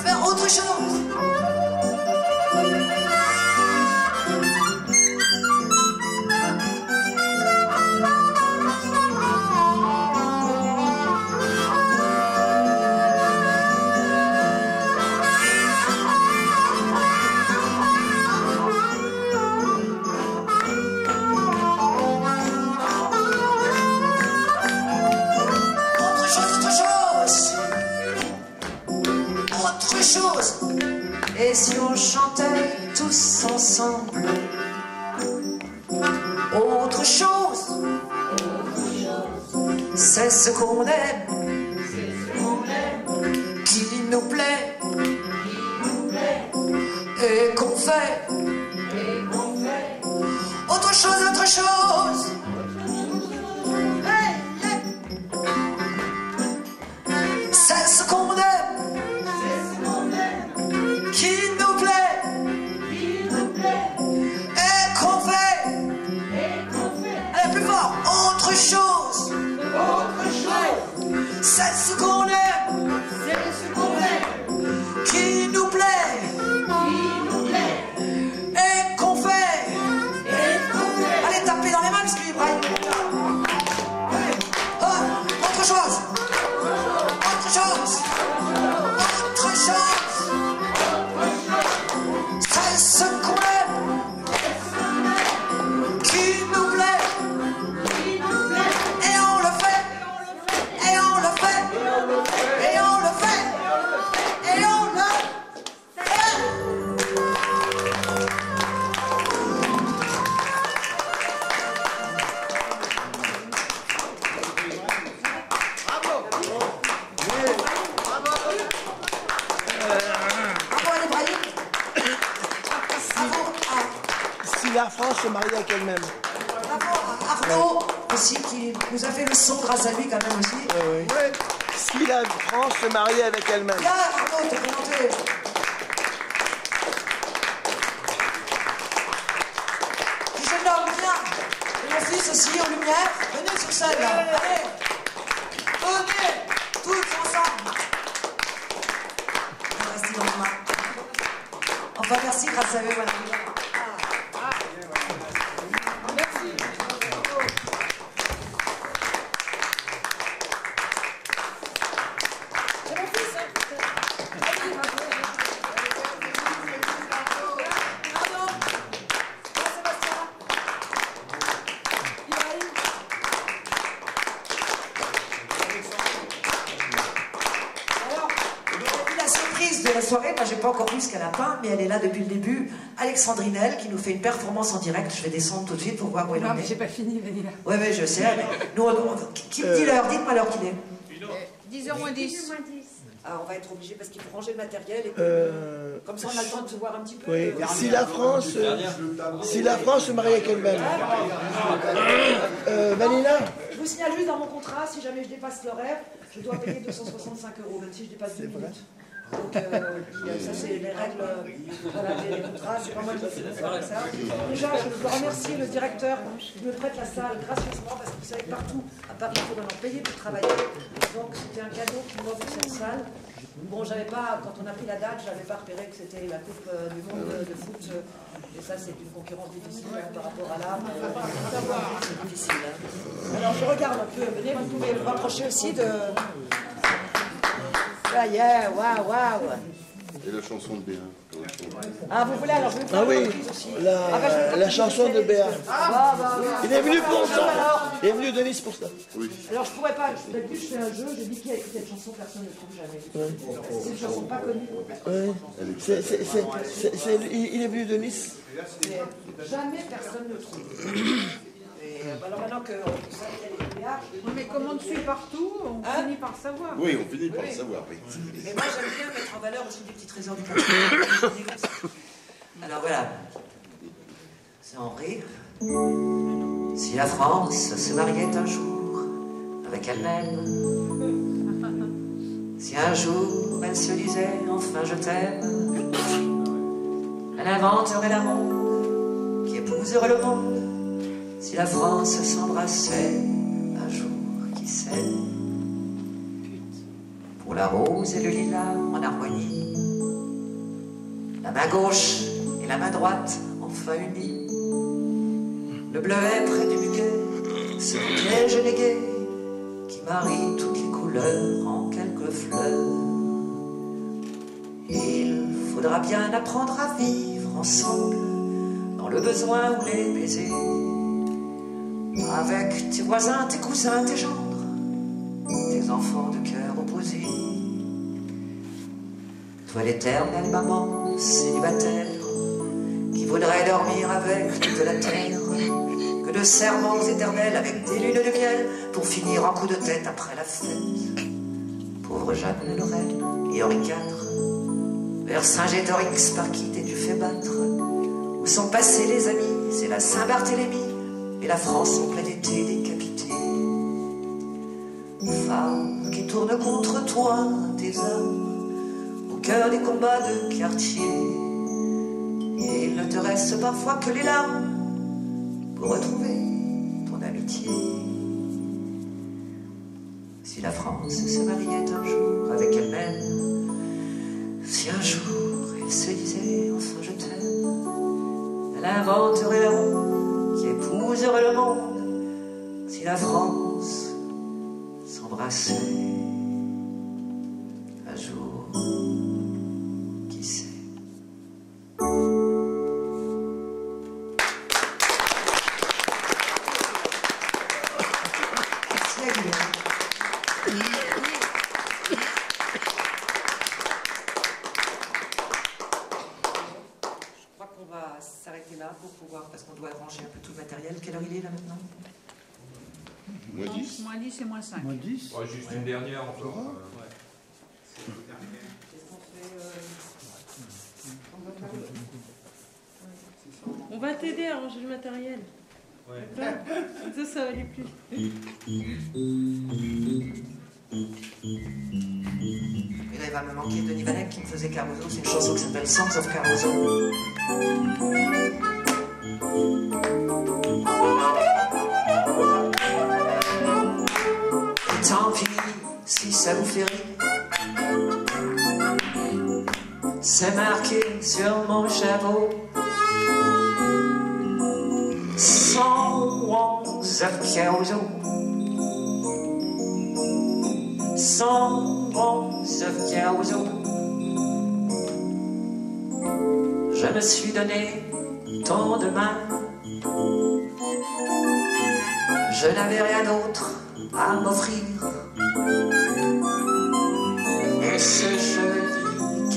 Faire autre chose. Et si on chantait tous ensemble autre chose, c'est ce qu'on aime, qui nous plaît et qu'on fait. Autre chose, autre chose. C'est ce qu'on aime, qui nous plaît et qu'on fait. Allez, plus fort. Autre chose, c'est ce qu'on aime, qui nous plaît et qu'on fait. Allez, tapez dans les mains, parce qu'il est prêt. Autre chose, autre chose, autre chose. C'est ce qu'on aime, qui nous plaît, et on le fait, et on le fait, et on le fait, et on le fait. La France se marie avec elle-même. Bravo à Arnaud aussi, qui nous a fait le son grâce à lui quand même aussi. Oui. Si la France se marie avec elle-même. Viens Arnaud, te présenter. Puis jeune homme, viens. Et mon fils aussi, en lumière. Venez sur scène là. Allez. Venez. Tous ensemble. On va rester dans les mains. Enfin merci, grâce à eux, voilà. surprise de la soirée, moi j'ai pas encore vu ce qu'elle a peint, mais elle est là depuis le début. Alexandrinelle qui nous fait une performance en direct. Je vais descendre tout de suite pour voir où elle en est. Non, mais j'ai pas fini, Vanilla. Oui, oui, je sais. Mais nous, qui me dit l'heure? Dites-moi l'heure qu'il est. 10h moins 10. Ah, on va être obligé parce qu'il faut ranger le matériel et comme ça on a le temps de se voir un petit peu. Oui. Si la France se marie avec elle-même. Vanina, Je vous signale juste dans mon contrat, si jamais je dépasse l'horaire, je dois payer 265 €, même si je dépasse 10 minutes. Donc ça c'est les règles, voilà, les contrats, c'est pas moi qui vais faire avec ça. Déjà, je dois remercier le directeur qui me prête la salle gracieusement parce que vous savez que partout à Paris il faut maintenant payer pour travailler. Donc c'était un cadeau qui m'offre cette salle. Bon, j'avais pas, quand on a pris la date, j'avais pas repéré que c'était la Coupe du Monde de foot. Et ça, c'est une concurrence difficile par rapport à l'âme. C'est difficile. Alors, je regarde un peu. Venez, vous pouvez vous rapprocher aussi de... Ah, yeah, waouh, waouh. Et la chanson de Béa. Ah, vous voulez, alors je vais vous faire ah oui, une reprise aussi. la chanson de Béa. Bah. Il est venu pour ça. Il est venu de Nice pour ça. Oui. Alors, je pourrais pas, d'habitude, je fais un jeu, je dis qui a écrit cette chanson, personne ne le trouve jamais. C'est une chanson pas connue. Oui. Il est venu de Nice. Mais jamais personne ne le trouve. Et alors maintenant que vous savez qu'elle est Béa, Mais comme on te suit partout, on finit par savoir. Oui, on finit par le savoir, oui. Mais moi j'aime bien mettre en valeur aussi des petits trésors du patrimoine. Alors voilà, c'est en rire. Si la France se mariait un jour avec elle-même, si un jour elle se disait enfin je t'aime, elle inventerait l'amour qui épouserait le monde. Si la France s'embrassait un jour, qui sait, pour la rose et le lilas en harmonie, la main gauche et la main droite enfin unies, le bleuet près du muguet, ce piège légué qui marie toutes les couleurs en quelques fleurs. Il faudra bien apprendre à vivre ensemble dans le besoin ou les baisers, avec tes voisins, tes cousins, tes gendres, tes enfants de cœur opposés. Toi l'éternelle maman célibataire qui voudrait dormir avec toute la terre, que de serments éternels avec des lunes de miel pour finir en coup de tête après la fête. Pauvre Jeanne Lorraine et Henri IV, vers Saint-Gétorix par qui t'es-tu fait battre? Où sont passés les amis? C'est la Saint-Barthélemy et la France en plein été décapitée. Femme qui tourne contre toi tes âmes au cœur des combats de quartier, et il ne te reste parfois que les larmes pour retrouver ton amitié. Si la France se mariait un jour avec elle-même, si un jour elle se disait enfin je t'aime, elle inventerait l'amour qui épouserait le monde. Si la France s'embrassait un jour, qui sait. Merci à Guillaume. Je crois qu'on va s'arrêter là pour pouvoir, parce qu'on doit ranger un peu tout le matériel. Quelle heure il est là maintenant? Moins 10. Moins 10 et moins 5. Moins 10. Ouais, juste une dernière encore. qu'est-ce qu'on fait on va faire On va t'aider à ranger le matériel. Ouais. D'accord? Ça va aller plus. Et là, il va me manquer Denis Vanek qui me faisait Caruso. C'est une chanson qui s'appelle Songs of Caruso. Et tant pis si ça vous fait rire, c'est marqué sur mon chapeau. 111 of Caruso. 111 of Caruso. Je me suis donné tant de mal, je n'avais rien d'autre à m'offrir. Et ce joli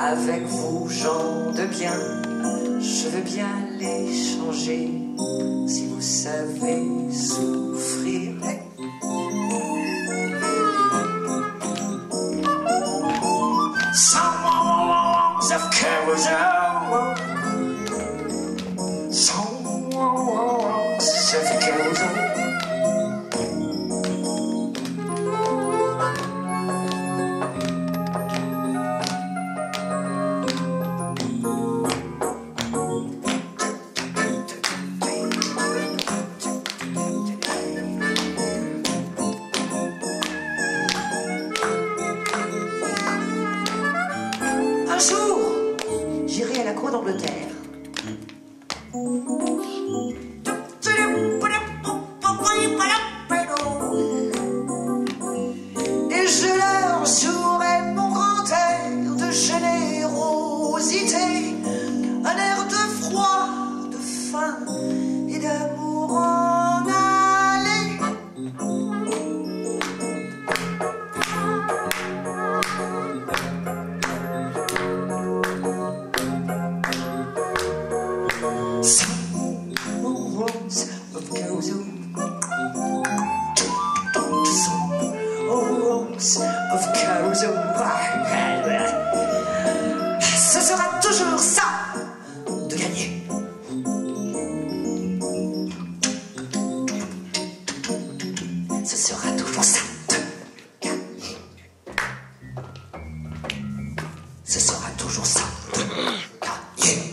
avec vous, gens de bien. Je veux bien les changer si vous savez souffrir. Songs of carousel, songs of carousel. Un jour, j'irai à la cour d'Angleterre. Et je leur jouerai mon grand air de générosité, un air de froid, de faim et d'amour en allée. Songs of carousel, songs of carousel. Ce sera toujours ça de gagner. Ce sera toujours ça de gagner. Ce sera toujours ça de gagner.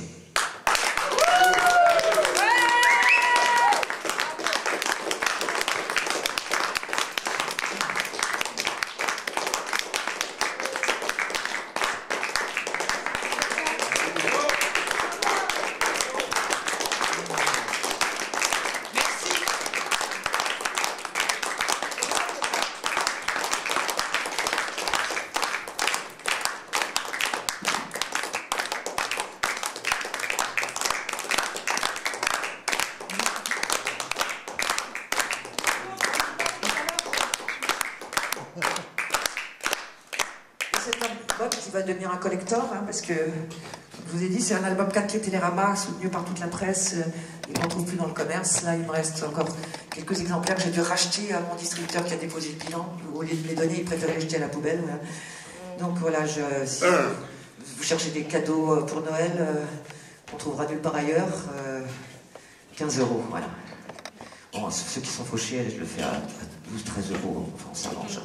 C'est un album qui va devenir un collector, hein, parce que, comme je vous ai dit, c'est un album 4 clés Télérama, soutenu par toute la presse. Il ne m'en trouve plus dans le commerce. Là, il me reste encore quelques exemplaires que j'ai dû racheter à mon distributeur qui a déposé le bilan. Au lieu de me les donner, il préférait les jeter à la poubelle. Voilà. Donc voilà, si vous cherchez des cadeaux pour Noël, on trouvera nulle part ailleurs. 15 €, voilà. Bon, ceux qui sont fauchés, je le fais à 12-13 €. Enfin, on s'arrange.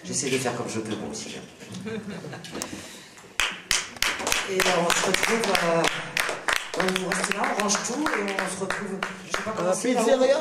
J'essaie de faire comme je peux, moi aussi. Et on se retrouve. On reste là, on range tout et on se retrouve. Je sais pas comment c'est. Pizzeria.